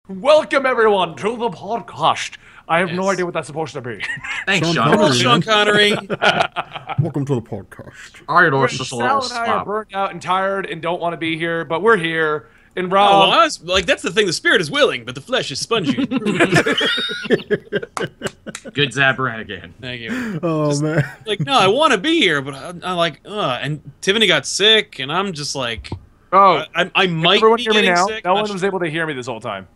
Welcome everyone to the podcast. I have no idea what that's supposed to be. Thanks, Sean Sean. Connery. Sean Connery. Welcome to the podcast. Our door's just a little Sal and I are slop. burnt out and tired and don't want to be here, but we're here. And Oh, well, Rob, I was, like, that's the thing. The spirit is willing, but the flesh is spongy. Good Zab Brannigan. Thank you. Oh man. Like, no, I want to be here, but I'm like, and Tiffany got sick, and I'm just like, oh, I might everyone be hear me getting now? sick. No not one was able to hear me this whole time.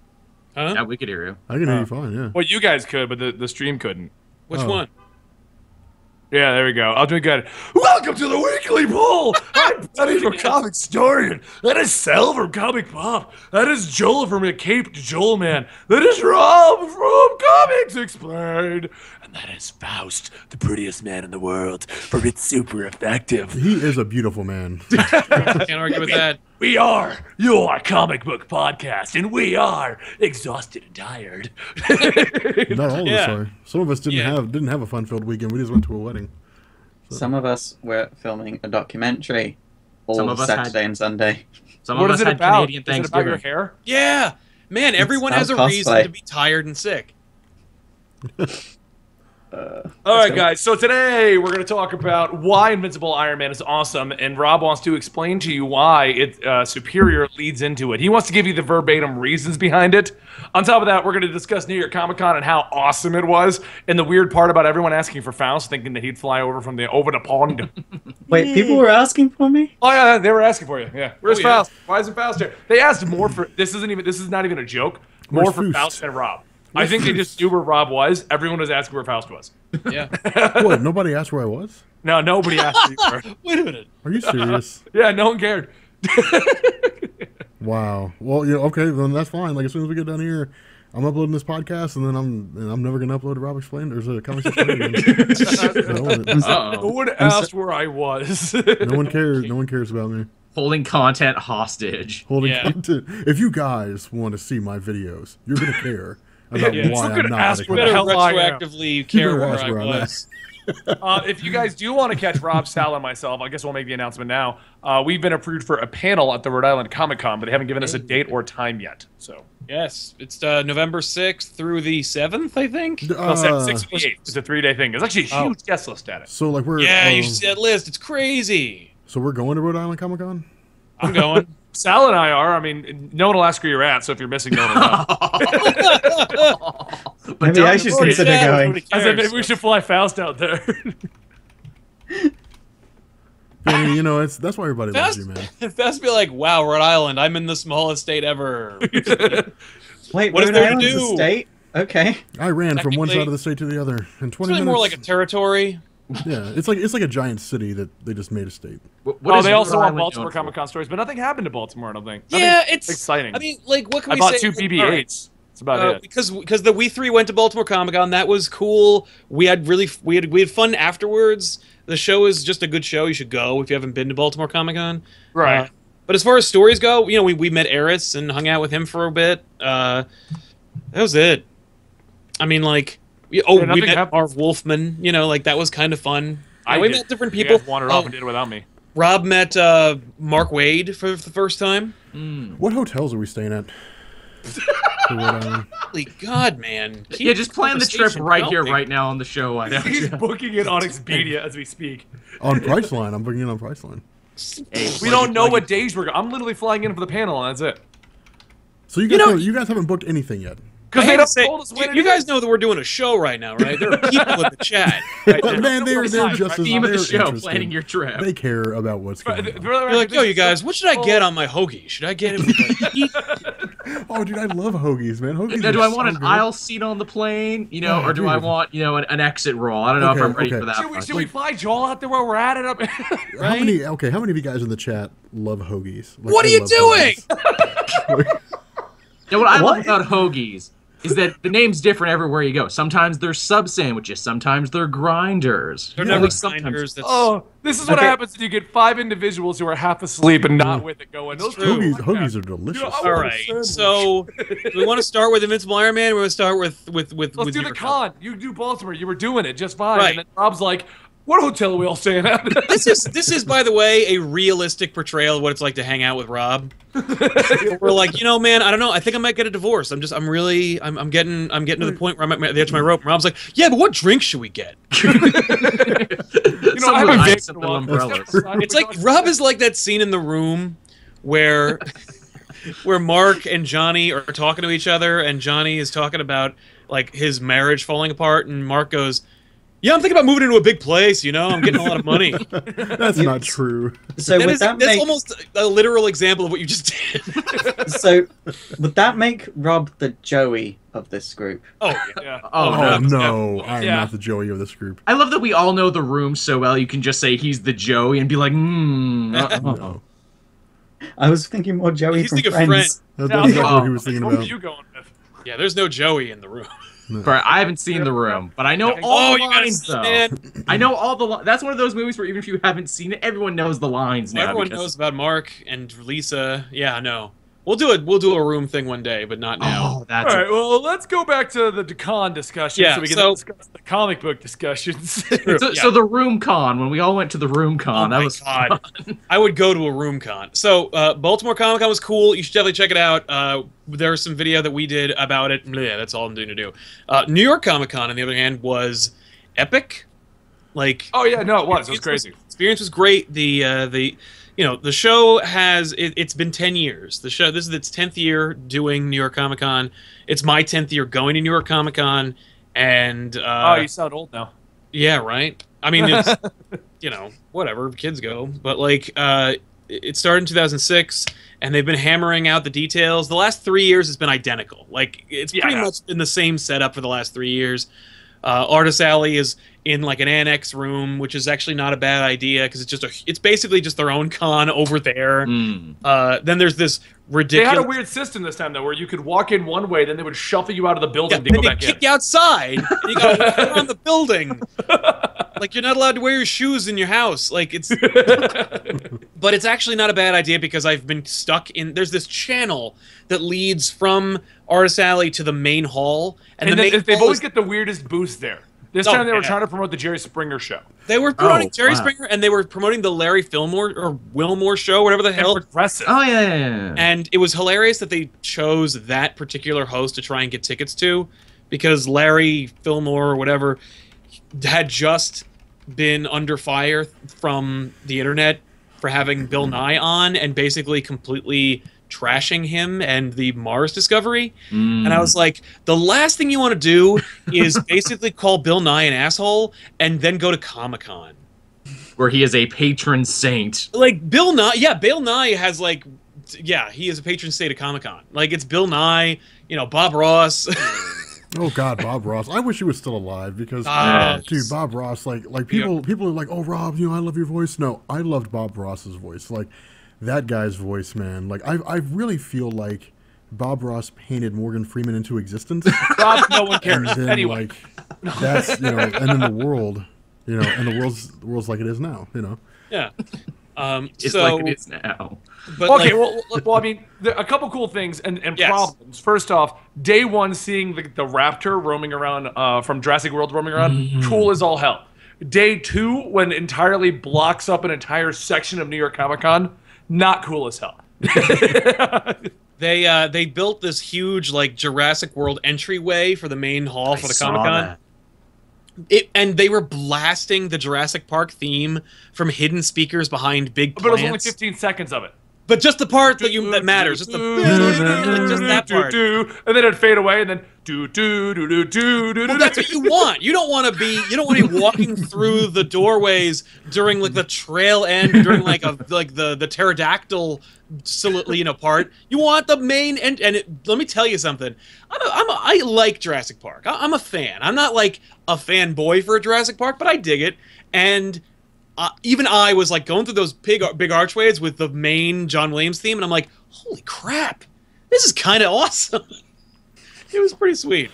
Huh? Yeah, we could hear you. I can hear you fine, yeah. Well, you guys could, but the stream couldn't. Which Oh. one? Yeah, there we go. I'll do it good. Welcome to the weekly poll. I'm Buddy from Comic Storian. That is Sal from Comic Pop. That is Joel from the Caped Joel Man. That is Rob from Comics Explained. And that is Faust, the prettiest man in the world, for it's super effective. He is a beautiful man. Can't argue with that. We are your comic book podcast, and we are exhausted and tired. Not all of Yeah. us are. Some of us didn't have a fun-filled weekend. We just went to a wedding. Some of us were filming a documentary Some all of us had- Saturday and Sunday. Some What of is us it had about? Canadian Is it about your Thanksgiving. hair? Yeah, man. Everyone has a about reason cosplay. to be tired and sick. All right, guys. So today we're going to talk about why Invincible Iron Man is awesome, and Rob wants to explain to you why it Superior leads into it. He wants to give you the verbatim reasons behind it. On top of that, we're going to discuss New York Comic Con and how awesome it was, and the weird part about everyone asking for Faust, thinking that he'd fly over the pond. Wait, people were asking for me? Oh yeah, they were asking for you. Yeah, where's Oh, yeah. Faust? Why isn't Faust here? They asked more for. This is not even a joke. More Where's for Faust? Faust than Rob. I think they just knew where Rob was. Everyone was asking where Faust was. Yeah. What? Nobody asked where I was? No, nobody asked you. Where. Wait a minute. Are you serious? Yeah, no one cared. Wow. Well, yeah, okay, then that's fine. Like as soon as we get done here, I'm uploading this podcast, and then I'm never gonna upload Rob Explained. There's a Comics Explained again. No No Uh-oh. one asked where I was. one cares. No one cares about me. Holding content hostage. Holding Yeah. if you guys want to see my videos, you're gonna care about Yeah. why You're gonna I'm not ask at a where the Better hell I am. retroactively care better where ask I where I'm was. If you guys do want to catch Rob, Sal, and myself, I guess we'll make the announcement now. We've been approved for a panel at the Rhode Island Comic Con, but they haven't given us a date or time yet. So, Yes, it's November 6th through the 7th, I think. well, 6th to the 8th. It's a 3-day thing. There's actually a huge guest list at it. So like we're Yeah, you should see that list. It's crazy. so we're going to Rhode Island Comic Con. I'm going. Sal and I are. I mean, no one will ask where you're at, so if you're missing, no one will know. But Maybe don't- I should consider Yeah, going. nobody I said cares. maybe we should fly Faust out there. I mean, you know, that's why everybody loves Fast, you, man. Fast be like, wow, Rhode Island, I'm in the smallest state ever. Wait, What is Rhode there to Island's a do? state? Okay. I ran from one Technically- side of the state to the other in 20 It's really minutes. more like a territory. Yeah, it's like a giant city that they just made a state. What Oh, is they also Rhode want Island Baltimore known for? Comic Con stories, but nothing happened to Baltimore, I don't think. Yeah, Nothing it's exciting. I mean, like, what can I we bought say? 2 All right. BB-8s. That's about it. Because we three went to Baltimore Comic Con. That was cool. We had fun afterwards. The show is just a good show. You should go if you haven't been to Baltimore Comic Con. Right. But as far as stories go, you know, we met Eris and hung out with him for a bit. That was it. I mean, like, we nothing met happened. Marv Wolfman. You know, like that was kind of fun. I We did. met different You people. guys wandered off and did it without me. Rob met Mark Wade for the first time. What hotels are we staying at? For Rhode Island? Holy God, man! Keep Yeah, just plan the trip conversation right here, going. right now on the show. Why don't He's you? booking it on Expedia as we speak. On Priceline. I'm booking it on Priceline. Hey, We don't know what days we're going. I'm literally flying in for the panel, and that's it. So you guys, you guys haven't booked anything yet. Because I they hate don't to say, told us when it you guys is. know that we're doing a show right now, right? There are people in the chat. Right But now. man, they're just as Theme of the they're show, interested. planning your trip. They care about what's going on. You're like, yo, you guys, what should I get on my hoagie? Should I get it? Oh, dude, I love hoagies, man. Hoagies. Now, do are I want so an good. aisle seat on the plane, you know, Oh, or do I dude. want, you know, an exit roll? I don't know if Okay, I'm ready okay. for that. Should we fly Joel out there while we're at it? Up? How many? Okay, how many of you guys in the chat love hoagies? Like, What I are you love doing? hoagies. Now, what I love What? about hoagies is that the name's different everywhere you go. Sometimes they're sub sandwiches, sometimes they're grinders. They're Yeah, never like grinders. That's Oh, this is what Okay. happens when you get 5 individuals who are half asleep and not with it going. Those true. Hoagies, like hoagies that. are delicious. You know, I all want a right. sandwich. So, do we want to start with Invincible Iron Man? Or we want to start with Let's do the your- con. You do Baltimore. You were doing it just fine. Right. And then Rob's like, What hotel are we all staying at? This is, by the way, a realistic portrayal of what it's like to hang out with Rob. We're like, man, I don't know. I think I might get a divorce. I'm getting to the point where I'm at the edge of my rope. And Rob's like, yeah, but what drink should we get? I haven't Some umbrellas. It's like Rob is like that scene in The Room where Mark and Johnny are talking to each other, and Johnny is talking about like his marriage falling apart, and Mark goes, yeah, I'm thinking about moving into a big place, I'm getting a lot of money. That's not true. So That's almost a literal example of what you just did. So would that make Rob the Joey of this group? Oh, yeah. Oh, no. Yeah. I'm not the Joey of this group. I love that we all know The Room so well, you can just say he's the Joey and be like, No. I was thinking more Joey He's from thinking Friends. That's not what he was thinking What were about. you going with? Yeah, there's no Joey in The Room. But I haven't seen The Room, but I know all the you gotta lines, see, though. man. I know all the lines. That's one of those movies where even if you haven't seen it, everyone knows the lines now. Everyone knows about Mark and Lisa. Yeah, no. We'll do a Room thing one day, but not now. Oh, that's All right, well, let's go back to the Decon discussion Yeah, so we can so- discuss the comic book discussions. So the Room Con, when we all went to the Room Con, that my was God. I would go to a Room Con. So Baltimore Comic Con was cool. You should definitely check it out. There's some video that we did about it. Yeah, that's all I'm doing to do. New York Comic Con, on the other hand, was epic. Like, Oh yeah, no, it was. It was crazy. Experience was great. The show has it's been 10 years. This is its 10th year doing New York Comic Con. It's my 10th year going to New York Comic Con, and Oh, you sound old now. yeah, right. I mean, it's whatever, kids go, but like it started in 2006, and they've been hammering out the details. The last 3 years has been identical. Like it's pretty much been the same setup for the last 3 years. Artist Alley is in like an annex room, which is actually not a bad idea because it's basically just their own con over there. Then there's this They ridiculous. had a weird system this time though, where you could walk in one way, then they would shuffle you out of the building to then go they back kick in. you outside. And you gotta walk around the building. Like you're not allowed to wear your shoes in your house. Like it's, but it's actually not a bad idea because I've been stuck in. There's this channel that leads from Artist Alley to the main hall, And the then main they've hall always is- get the weirdest boost there. This Oh, time they were yeah. trying to promote the Jerry Springer show. They were promoting Jerry wow. Springer, and they were promoting the Larry Fillmore or Wilmore show, whatever the And hell. progressive. Oh yeah. And it was hilarious that they chose that particular host to try and get tickets to, because Larry Fillmore or whatever had just been under fire from the internet for having Bill Nye on and basically completely trashing him and the Mars discovery. And I was like, the last thing you want to do is basically call Bill Nye an asshole and then go to Comic-Con. Where he is a patron saint. Like Bill Nye has like, yeah, he is a patron saint of Comic-Con. Like it's Bill Nye, Bob Ross. Oh God, Bob Ross! I wish he was still alive because, dude, Bob Ross. Like people are like, oh Rob, I love your voice. No, I loved Bob Ross's voice. Like that guy's voice, man. Like I really feel like Bob Ross painted Morgan Freeman into existence. Rob, no one And cares. then Anyway. like that's and then the world, and the world's like it is now. Yeah. It's so, like it is now. but Okay, like, well, I mean, a couple cool things and Yes. problems. First off, day one, seeing the raptor roaming around from Jurassic World roaming around, cool as all hell. Day two, when entirely blocks up an entire section of New York Comic Con, not cool as hell. they built this huge like Jurassic World entryway for the main hall for the saw Comic Con. that. And they were blasting the Jurassic Park theme from hidden speakers behind big But it was only plants. 15 seconds of it. But just the part that matters, just just that part. And then it'd fade away, and then do. Well, that's what you want. You don't want to be walking through the doorways during like the trail end, during like the pterodactyl part. You want the main end. And let me tell you something. I like Jurassic Park. I'm a fan. I'm not like a fanboy for Jurassic Park, but I dig it. And even I was like going through those big archways with the main John Williams theme, and I'm like, holy crap, this is kind of awesome. It was pretty sweet.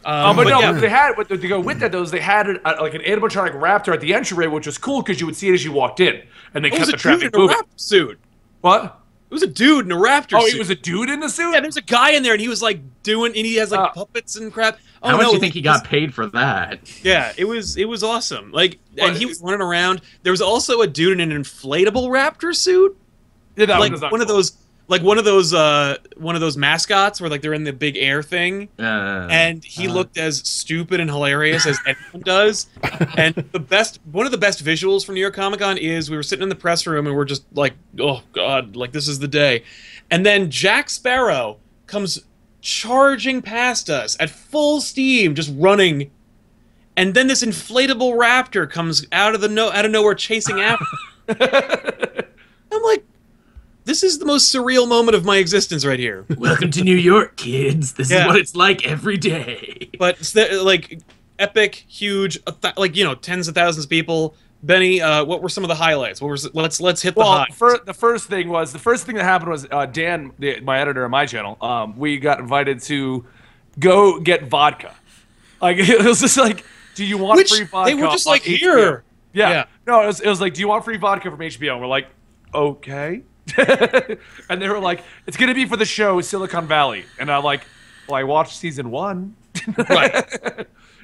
But yeah. they had to go with that. They had like an animatronic raptor at the entryway, which was cool because you would see it as you walked in, and they It was kept a the traffic dude in a moving. rap suit. What? It was a dude in a raptor Oh, suit. it was a dude in the suit? Yeah, there's a guy in there, and he was like and he has like puppets and crap. Oh, How much no, do you think he got paid for that? Yeah, it was awesome. Like, and he was running around. There was also a dude in an inflatable raptor suit. Yeah, that like was not one cool. of those, like one of those mascots where like they're in the big air thing, and he looked as stupid and hilarious as anyone does. And one of the best visuals from New York Comic Con is we were sitting in the press room and we're just like, oh god, like this is the day. And then Jack Sparrow comes charging past us at full steam, just running. And then this inflatable raptor comes out of nowhere chasing after. I'm like, this is the most surreal moment of my existence right here. Welcome to New York, kids. This is what it's like every day. But like epic, huge, like tens of thousands of people. Benny, what were some of the highlights? Let's hit the high. The first thing that happened was Dan, my editor on my channel. We got invited to go get vodka. Like it was just like, do you want free vodka? They were just on like, HBO? here. Yeah. No, it was like, do you want free vodka from HBO? And we're like, okay. And they were like, it's gonna be for the show Silicon Valley. And I'm like, well, I watched season 1. Right.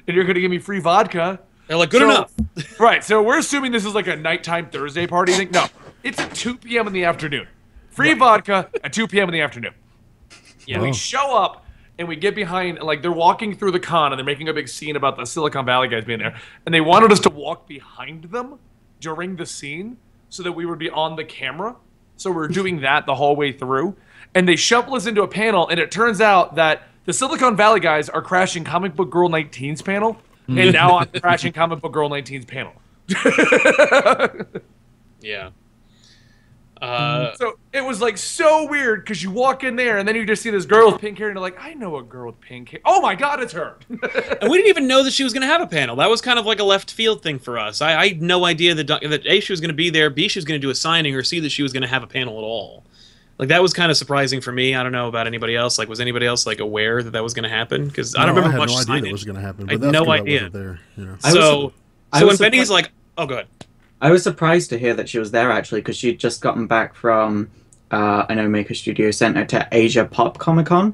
And you're gonna give me free vodka. They're like, good enough. Right, so we're assuming this is like a nighttime Thursday party thing. No, it's at 2 p.m. in the afternoon. Free vodka at 2 p.m. in the afternoon. Yeah. And we show up, and we get behind, like, they're walking through the con, and they're making a big scene about the Silicon Valley guys being there. And they wanted us to walk behind them during the scene so that we would be on the camera. So we're doing that the whole way through. And they shuffle us into a panel, and it turns out that the Silicon Valley guys are crashing Comic Book Girl 19's panel. And now I'm crashing Comic Book Girl 19's panel. Yeah. So it was like so weird because you walk in there and then you just see this girl with pink hair and you're like, I know a girl with pink hair. Oh my god, it's her. And we didn't even know that she was going to have a panel. That was kind of like a left field thing for us. I had no idea that A, she was going to be there, B, she was going to do a signing, or C, that she was going to have a panel at all. Like, that was kind of surprising for me. I don't know about anybody else. Like, was anybody else, like, aware that that was going to happen? Because I don't remember much I had no idea that signage. was going to happen. I But had that's no 'cause I idea. wasn't there, you know. So I when was Benny's like, oh, go ahead. I was surprised to hear that she was there actually, because she'd just gotten back from an Omega Studio Center to Asia Pop Comic Con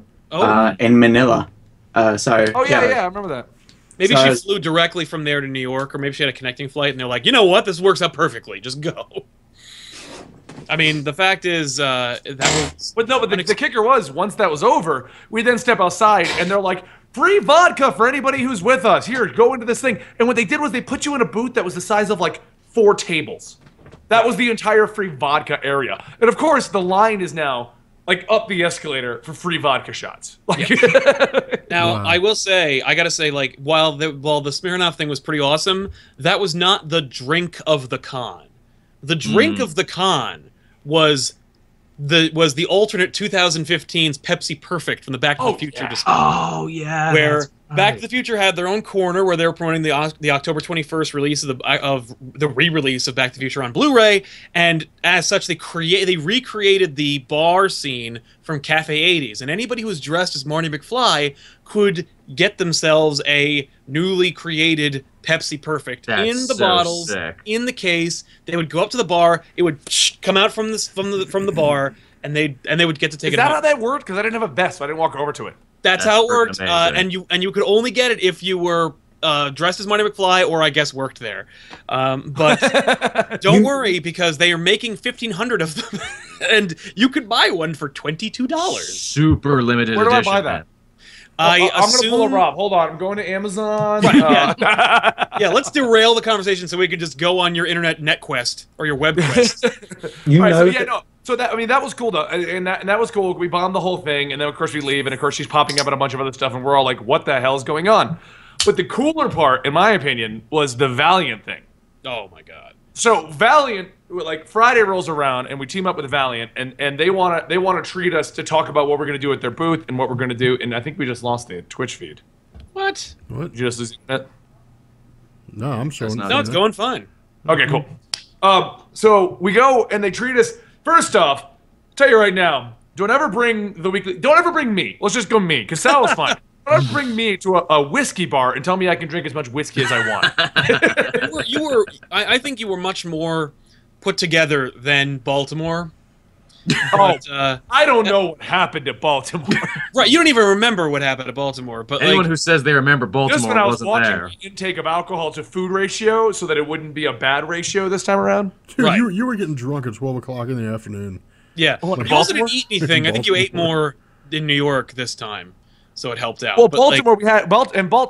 in Manila. Oh yeah, I remember that. Maybe So she flew directly from there to New York, or maybe she had a connecting flight, and they're like, you know what, this works out perfectly. Just go. I mean, the fact is, that was... But no, but the kicker was, once that was over, we then step outside, and they're like, free vodka for anybody who's with us. Here, go into this thing. And what they did was they put you in a booth that was the size of, like, 4 tables. That was the entire free vodka area. And, of course, the line is now, like, up the escalator for free vodka shots. Like, Now, Wow. I will say, I gotta say, like, while the Smirnoff thing was pretty awesome, that was not the drink of the con. The drink of the con was the alternate 2015's Pepsi Perfect from the Back to the Future display. Oh yeah. Where that's right. Back to the Future had their own corner where they were promoting the October 21st release of the re-release of Back to the Future on Blu-ray, and as such they recreated the bar scene from Cafe 80s, and anybody who was dressed as Marty McFly could get themselves a newly created Pepsi Perfect That's in the so bottles, sick. in the case. They would go up to the bar, it would come out from the bar, and they would get to take is it that home. how that worked? Because I didn't have a vest, so I didn't walk over to it. That's That's how it freaking worked, amazing. and you could only get it if you were dressed as Marty McFly, or I guess worked there. But don't worry, because they are making 1,500 of them, and you could buy one for $22. Super limited Where do I edition. buy that? man. I'm I'm going to pull a Rob. Hold on. I'm going to Amazon. Yeah, let's derail the conversation so we can just go on your internet net quest or your web quest. You All right, know, so, yeah, no. So that was cool though, and that was cool. We bombed the whole thing, and then of course we leave, and of course she's popping up and a bunch of other stuff, and we're all like, "What the hell is going on?" But the cooler part, in my opinion, was the Valiant thing. Oh my god. So Valiant, like Friday rolls around, and we team up with Valiant, and they wanna treat us to talk about what we're gonna do at their booth and what we're gonna do, and I think we just lost the Twitch feed. What? What? Did you just lose it? No, I'm showing. not- No, it's going fine. Okay, cool. So we go and they treat us. First off, tell you right now, don't ever bring the weekly. Don't ever bring me. Let's just go me, because Sal was fine. Don't ever bring me to a whiskey bar and tell me I can drink as much whiskey as I want. I think you were much more put together than Baltimore. But, I don't know what happened at Baltimore. right, you don't even remember what happened at Baltimore. But Anyone who says they remember just when Baltimore I was wasn't watching there. the intake of alcohol to food ratio so that it wouldn't be a bad ratio this time around. Dude, Right. you were getting drunk at 12 o'clock in the afternoon. yeah, Well, you also Baltimore? didn't eat anything. I think you ate more in New York this time, so it helped out. Well, But, like, Baltimore, we had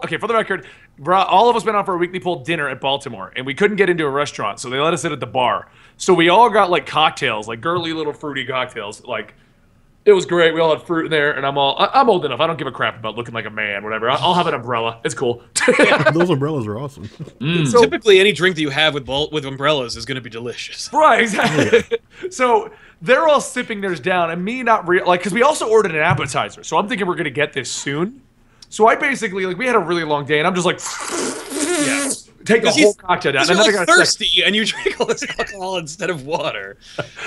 okay, for the record, all of us went out for a weekly pool dinner at Baltimore, and we couldn't get into a restaurant, so they let us sit at the bar. So we all got like cocktails, like girly little fruity cocktails. Like it was great. We all had fruit in there, and I'm old enough. I don't give a crap about looking like a man, whatever. I'll have an umbrella. It's cool. Those umbrellas are awesome. So- typically, any drink that you have with umbrellas is going to be delicious. Right, exactly. So they're all sipping theirs down, and me not because we also ordered an appetizer. So I'm thinking we're gonna get this soon. So I basically we had a really long day, and I'm just like, Yeah. take a whole cocktail down. Because And you're then I like gotta thirsty, and you drink all this alcohol instead of water.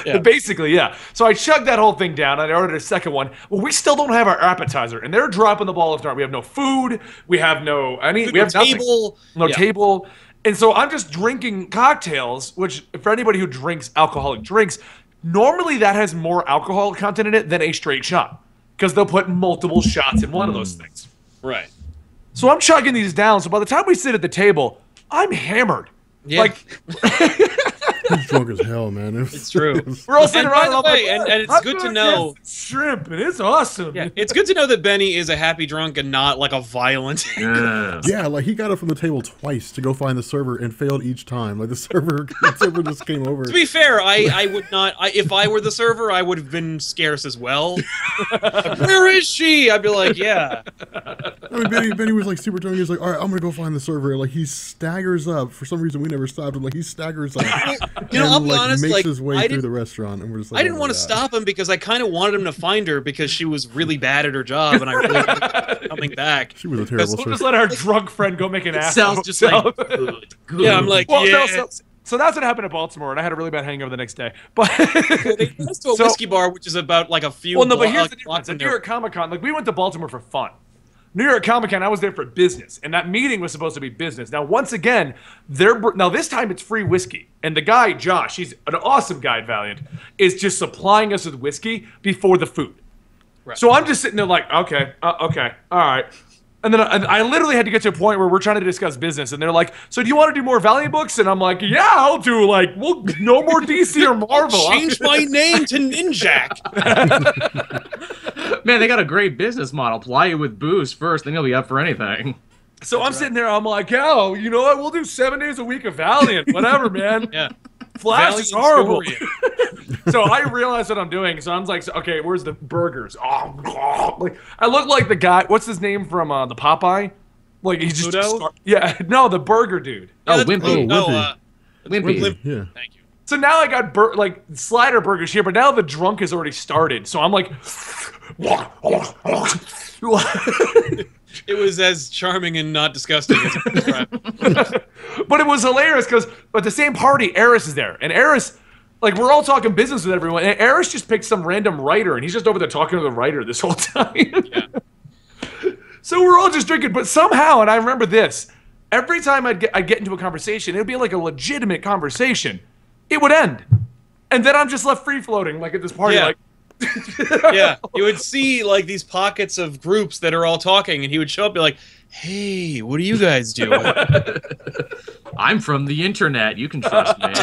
Yeah. Basically, yeah. So I chugged that whole thing down. And I ordered a second one. Well, we still don't have our appetizer, and they're dropping the ball left and right. We have no food. We have no we have nothing. Table. No Yeah. table. And so I'm just drinking cocktails, which for anybody who drinks alcoholic drinks, normally that has more alcohol content in it than a straight shot, because they'll put multiple shots in one of those things. Right. So I'm chugging these down. So by the time we sit at the table, I'm hammered. Yeah. Like He's drunk as hell, man. It's true. we're all sitting And around. by the I'm way, like, and it's I'm good to gonna know- get shrimp, and it's awesome. Yeah, it's good to know that Benny is a happy drunk and not like a violent. Yes. Yeah, like he got up from the table twice to go find the server and failed each time. Like the server just came over. To be fair, I would not. If I were the server, I would have been scarce as well. Where is she? I'd be like, yeah. I mean, Benny was like super drunk. He was like, "All right, I'm gonna go find the server." Like he staggers up. For some reason, we never stopped him. Like he staggers up. You know, and, I'll be like, honest. makes Like, his way I through didn't. the restaurant, and we're just like, I didn't "Oh want my to God." stop him because I kind of wanted him to find her because she was really bad at her job, and I really wanted her coming back. She was a terrible We'll server. just let our drunk friend go make an ass. Sounds of just himself. like good. Yeah, I'm like, Well, yeah. no, so that's what happened at Baltimore, and I had a really bad hangover the next day. But They took us to a So- whiskey bar, which is about like a few. well, no, but here's like, the difference. blocks At from New there. York Comic Con, like we went to Baltimore for fun. New York Comic Con, I was there for business, and that meeting was supposed to be business. Now, once again, now this time it's free whiskey, and the guy Josh, he's an awesome guy at Valiant, is just supplying us with whiskey before the food. Right. So I'm just sitting there like, okay, all right. And then I literally had to get to a point where we're trying to discuss business, and they're like, "So do you want to do more Valiant books?" And I'm like, "Yeah, I'll do no more DC or Marvel." Change my name to Ninjak. Man, they got a great business model. Ply you with booze first, then you'll be up for anything. So I'm sitting there, I'm like, "Oh, you know what? We'll do 7 days a week of Valiant, whatever, man." Yeah. Flash is Valiant horrible. story. So I realized what I'm doing. So I'm like, okay, where's the burgers? Like I look like the guy. What's his name from the Popeye? Like he's just Pluto? yeah, no, the burger dude. Oh, that's- Wimpy. Oh, Wimpy. Limp- Yeah. Thank you. So now I got slider burgers here, but now the drunk has already started. So I'm like, It was as charming and not disgusting as it was described. but it was hilarious because at the same party, Eris is there, and Eris. Like, we're all talking business with everyone, and Eris just picked some random writer, and he's just over there talking to the writer this whole time. Yeah. So we're all just drinking, but somehow, and I remember this, every time I'd get into a conversation, it would be like a legitimate conversation. It would end. And then I'm just left free-floating, like at this party, Yeah. like... Yeah, you would see like these pockets of groups that are all talking, and he would show up and be like, "Hey, what are you guys doing?" I'm from the internet. You can trust me.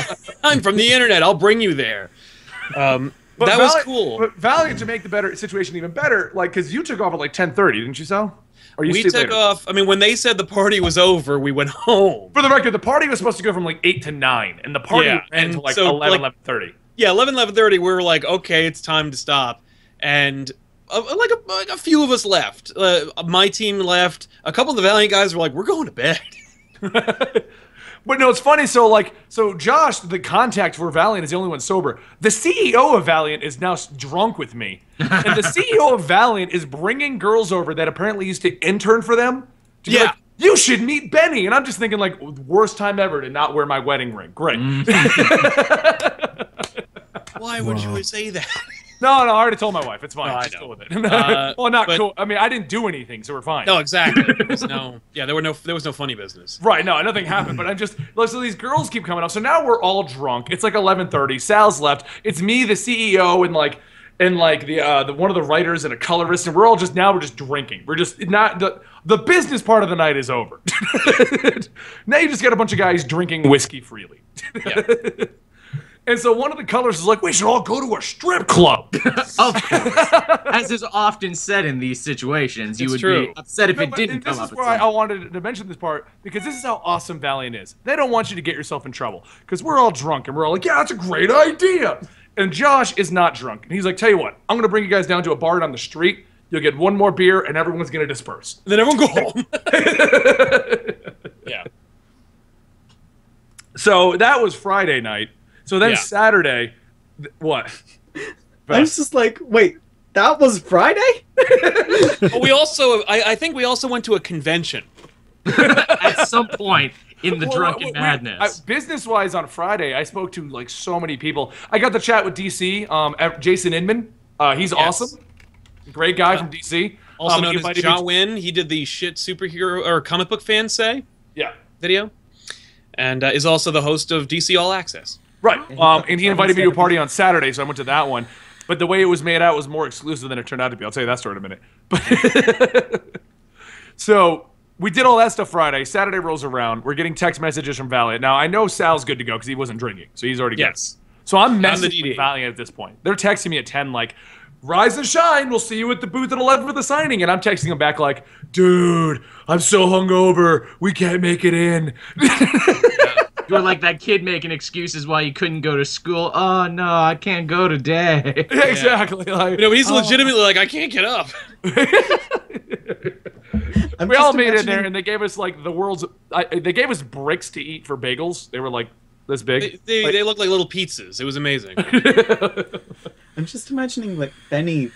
I'm from the internet. I'll bring you there. That But was Valiant- cool. But Valiant, to make the better situation even better, like, because you took off at like 10:30, didn't you, Sal? Or you We stayed took later? off. I mean, when they said the party was over, we went home. For the record, the party was supposed to go from like 8 to 9, and the party Yeah, ran and to like so, 11, like- 11:30. Yeah, 11:30. We were like, okay, it's time to stop, and like a few of us left. My team left. A couple of the Valiant guys were like, "We're going to bed." But no, it's funny. So Josh, the contact for Valiant, is the only one sober. The CEO of Valiant is now drunk with me, and the CEO of Valiant is bringing girls over that apparently used to intern for them. To be Yeah. like, you should meet Benny, and I'm just thinking like, worst time ever to not wear my wedding ring. Great. Why would you say that? No, I already told my wife. It's fine. No, I Just know. go with it. Well, not but- cool. I mean, I didn't do anything, so we're fine. No, exactly. There was no funny business. Right, no, nothing happened, but I'm just, so these girls keep coming up, so now we're all drunk. It's like 11:30, Sal's left, it's me, the CEO, and the one of the writers and a colorist, and we're just drinking. We're just not, the business part of the night is over. Now you just got a bunch of guys drinking whiskey freely. Yeah. And so one of the colors is like, we should all go to a strip club. Of course. As is often said in these situations, you It's would true. be upset if No, it but didn't come this up. is at where some I wanted to mention this part, because this is how awesome Valiant is. They don't want you to get yourself in trouble, because we're all drunk, and we're all like, yeah, that's a great idea. And Josh is not drunk. And he's like, tell you what, I'm going to bring you guys down to a bar down the street. You'll get one more beer, and everyone's going to disperse. And then everyone go home. Yeah. So that was Friday night. So then Yeah. Saturday, what? I was just like, wait, that was Friday? But we also, I think we also went to a convention. At some point in the Well, drunken madness. Business-wise, on Friday, I spoke to like so many people. I got to chat with DC, Jason Inman. He's awesome. Great guy from DC. Also He known as invited me John to- Wynn. He did the shit superhero or comic book fans say Yeah. video, and is also the host of DC All Access. Right. And he invited me to a party on Saturday, so I went to that one. But the way it was made out was more exclusive than it turned out to be. I'll tell you that story in a minute. But so we did all that stuff Friday. Saturday rolls around. We're getting text messages from Valiant. Now, I know Sal's good to go because he wasn't drinking, so he's already good. Yes. So I'm On the messaging DD. with Valiant at this point. They're texting me at 10 like, rise and shine. We'll see you at the booth at 11 for the signing. And I'm texting them back like, dude, I'm so hungover. We can't make it in. You were like that kid making excuses why you couldn't go to school. Oh, no, I can't go today. Exactly. Like, You know, he's legitimately like, I can't get up. we all made it there, and they gave us like the world's. They gave us bricks to eat for bagels. They were like this big. They look like little pizzas. It was amazing. I'm just imagining like Benny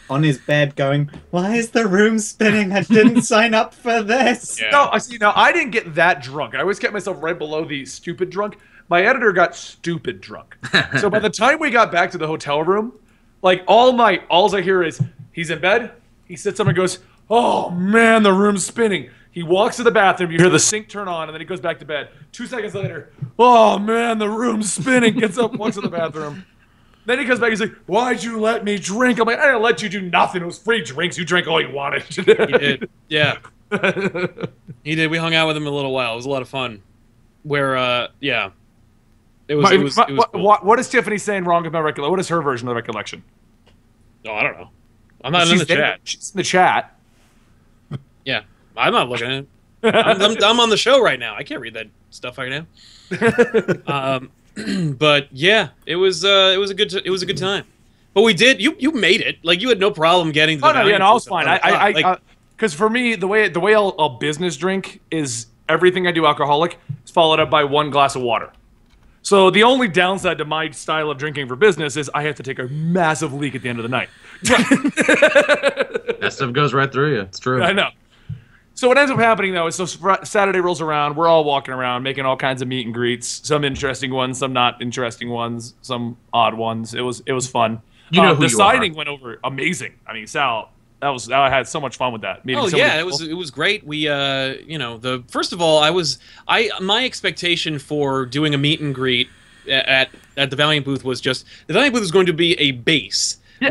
on his bed going, why is the room spinning? I didn't sign up for this. Yeah. No, I see. Now I didn't get that drunk. I always kept myself right below the stupid drunk. My editor got stupid drunk. So by the time we got back to the hotel room, like all night, all I hear is he's in bed. He sits up and goes, "Oh man, the room's spinning." He walks to the bathroom. You hear the sink turn on, and then he goes back to bed. 2 seconds later, "Oh man, the room's spinning." Gets up, walks to the bathroom. Then he comes back. He's like, "Why'd you let me drink?" I'm like, "I didn't let you do nothing. It was free drinks. You drank all you wanted." He did. Yeah. He did. We hung out with him a little while. It was a lot of fun. Where, yeah. It was cool. What is Tiffany saying wrong with my recollection? What is her version of the recollection? No, I don't know. I'm not in the chat. She's in the chat. Yeah. I'm not looking at it. I'm on the show right now. I can't read that stuff right now. But yeah, it was a good time. But we did. You made it. Like you had no problem getting. To the Oh no, yeah, no, I was Valiant fine. Because for me, the way I'll business drink is everything I do alcoholic is followed up by one glass of water. So the only downside to my style of drinking for business is I have to take a massive leak at the end of the night. That stuff goes right through you. It's true. I know. So what ends up happening though is so Saturday rolls around, we're all walking around making all kinds of meet and greets, some interesting ones, some not interesting ones, some odd ones. It was fun. You know who the you signing are. went over amazing. I mean, Sal, I had so much fun with that. Meeting Oh so many yeah, people. it was great. We first of all, my expectation for doing a meet and greet at the Valiant booth was just the Valiant booth was going to be a base. Yeah,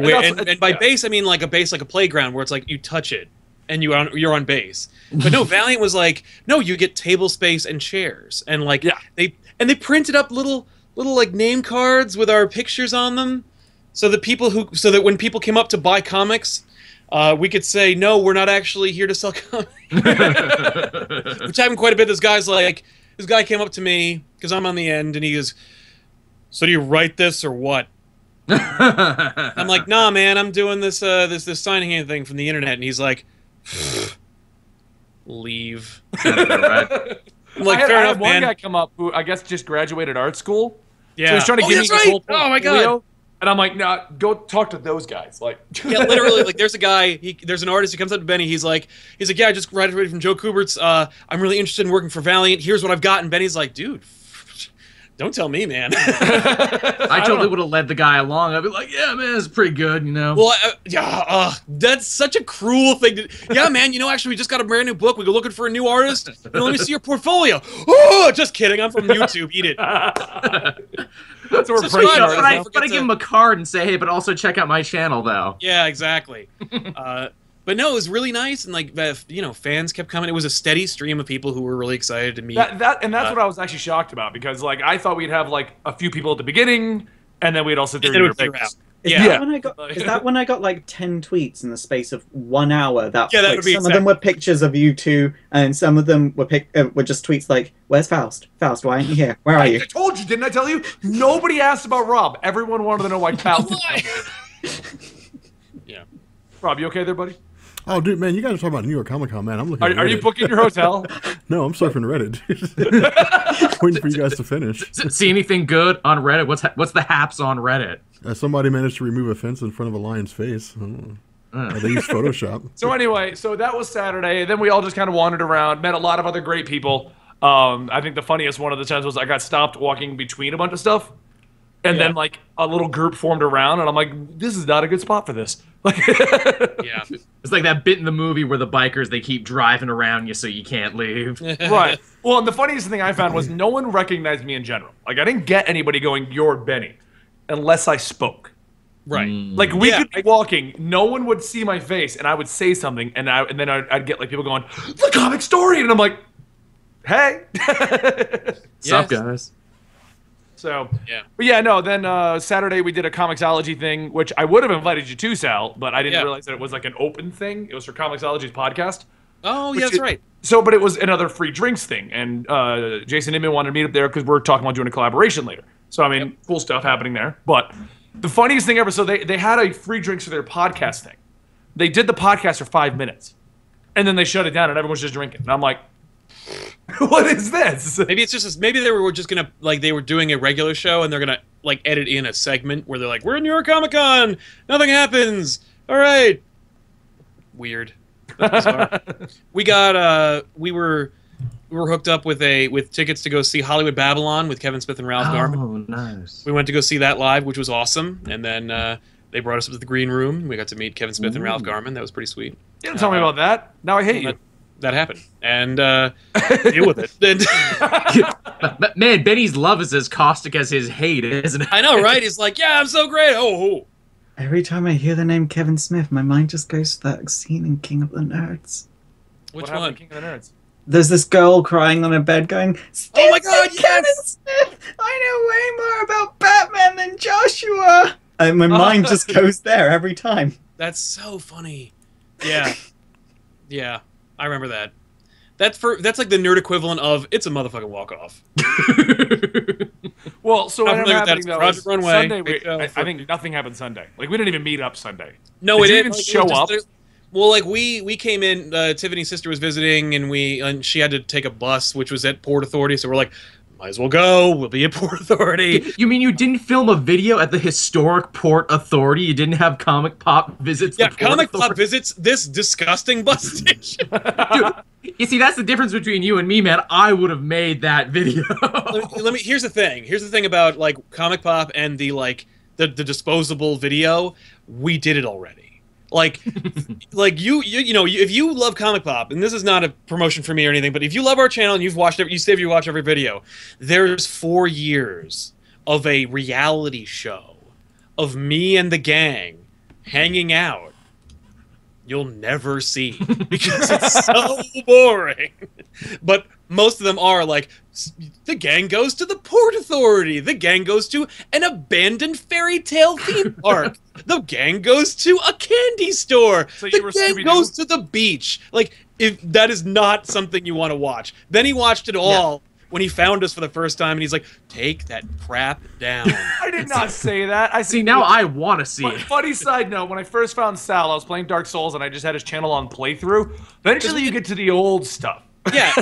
And by base I mean like a base like a playground where it's like you touch it and you're on base. But no, Valiant was like, no, you get table space and chairs. And like they printed up little like name cards with our pictures on them so that when people came up to buy comics, we could say, no, we're not actually here to sell comics. Which happened quite a bit. This guy came up to me because I'm on the end and he goes, so do you write this or what? I'm like, nah, man, I'm doing this signing thing from the internet. And he's like, leave. Right? I'm like, I fair had enough, one man. guy come up who I guess just graduated art school. Yeah. So he's trying to give me that's this right. whole Oh my portfolio, god. And I'm like, nah, go talk to those guys. Like, Yeah, literally, like there's a guy, there's an artist who comes up to Benny, he's like, yeah, I just graduated from Joe Kubert's, I'm really interested in working for Valiant, here's what I've got, and Benny's like, dude, Don't tell me, man. I totally would have led the guy along. I'd be like, yeah, man, it's pretty good, you know? Well, that's such a cruel thing to... Yeah, man, actually, we just got a brand new book. We go looking for a new artist. Let me see your portfolio. Oh, just kidding. I'm from YouTube. Eat it. That's what we're Subscribe, breaking But I ours. gotta give him a card and say, hey, but also check out my channel, though. Yeah, exactly. But no, it was really nice, and fans kept coming. It was a steady stream of people who were really excited to meet. That's what I was actually shocked about, because like I thought we'd have like a few people at the beginning, and then we'd all sit there and And eat then our we'd bakes. Is that when I got like 10 tweets in the space of 1 hour? That would be some of them were pictures of you two, and some of them were just tweets like, "Where's Faust? Faust, why aren't you here? Where are you?" I told you, didn't I tell you? Nobody asked about Rob. Everyone wanted to know why Pal. Yeah. Rob, you okay there, buddy? Oh, dude, man, you guys are talking about New York Comic Con, man. I'm looking. Are you booking your hotel? No, I'm surfing Reddit. Dude. Waiting for you guys to finish. See anything good on Reddit? What's the haps on Reddit? Somebody managed to remove a fence in front of a lion's face. They used Photoshop. So anyway, so that was Saturday. Then we all just kind of wandered around, met a lot of other great people. I think the funniest one of the times was I got stopped walking between a bunch of stuff. And then like a little group formed around, and I'm like, this is not a good spot for this. Like, Yeah. It's like that bit in the movie where the bikers, they keep driving around you so you can't leave. right. Well, and the funniest thing I found was no one recognized me in general. Like, I didn't get anybody going, "You're Benny," unless I spoke. Right. Like, we could be walking, no one would see my face, and I would say something, and then I'd get like people going, "The comic story," and I'm like, "Hey." What's up, guys? So, Yeah. But yeah, no, then Saturday we did a Comixology thing, which I would have invited you to, Sal, but I didn't realize that it was like an open thing. It was for Comixology's podcast. Oh, yeah, that's right. So, but it was another free drinks thing, and Jason Inman wanted to meet up there because we're talking about doing a collaboration later. So, I mean, cool stuff happening there. But the funniest thing ever, so they had a free drinks for their podcast thing. They did the podcast for 5 minutes, and then they shut it down, and everyone's just drinking. And I'm like, what is this? Maybe it's just maybe they were just gonna they were doing a regular show and they're gonna like edit in a segment where they're like, "We're in New York Comic Con, nothing happens. All right." Weird. That's bizarre. We were hooked up with tickets to go see Hollywood Babylon with Kevin Smith and Ralph Garman. Oh, nice. We went to go see that live, which was awesome, and then they brought us up to the green room. We got to meet Kevin Smith and Ralph Garman. That was pretty sweet. You didn't tell me about that. Now I hate you. That happened, and deal with it. But man, Benny's love is as caustic as his hate, isn't it? I know, right? He's like, "Yeah, I'm so great." Oh. Every time I hear the name Kevin Smith, my mind just goes to that scene in King of the Nerds. Which What happened one? to King of the Nerds? There's this girl crying on a bed going, Oh my God, Kevin yes! Smith! I know way more about Batman than Joshua! And my mind just goes there every time. That's so funny. Yeah. Yeah. I remember that. That's like the nerd equivalent of "it's a motherfucking walk off." Well, so what I'm ended familiar up with that. happening It's though Project is Runway. Sunday, Big show I for- think nothing happened Sunday. Like, we didn't even meet up Sunday. No, Did it you didn't even show up? Well, like we came in. Tiffany's sister was visiting, and she had to take a bus, which was at Port Authority. So we're like, might as well go. We'll be at Port Authority. You mean you didn't film a video at the historic Port Authority? You didn't have Comic Pop visits? Yeah, the Port Comic Pop Authority? visits this disgusting bus station. Dude, you see, that's the difference between you and me, man. I would have made that video. let me. Here's the thing. Here's the thing about like Comic Pop and the disposable video. We did it already. Like, you know, if you love Comic Pop, and this is not a promotion for me or anything, but if you love our channel and you watch every video, there's 4 years of a reality show of me and the gang hanging out. You'll never see because it's so boring. But most of them are like, the gang goes to the Port Authority. The gang goes to an abandoned fairy tale theme park. The gang goes to a candy store. So you were the gang Scooby-Doo? goes to the beach. Like, if that is not something you want to watch. Then he watched it all when he found us for the first time, and he's like, "Take that crap down." I did not say that. I See, now I want to see But it. funny side note, when I first found Sal, I was playing Dark Souls, and I just had his channel on playthrough. Eventually, you get to the old stuff. Yeah,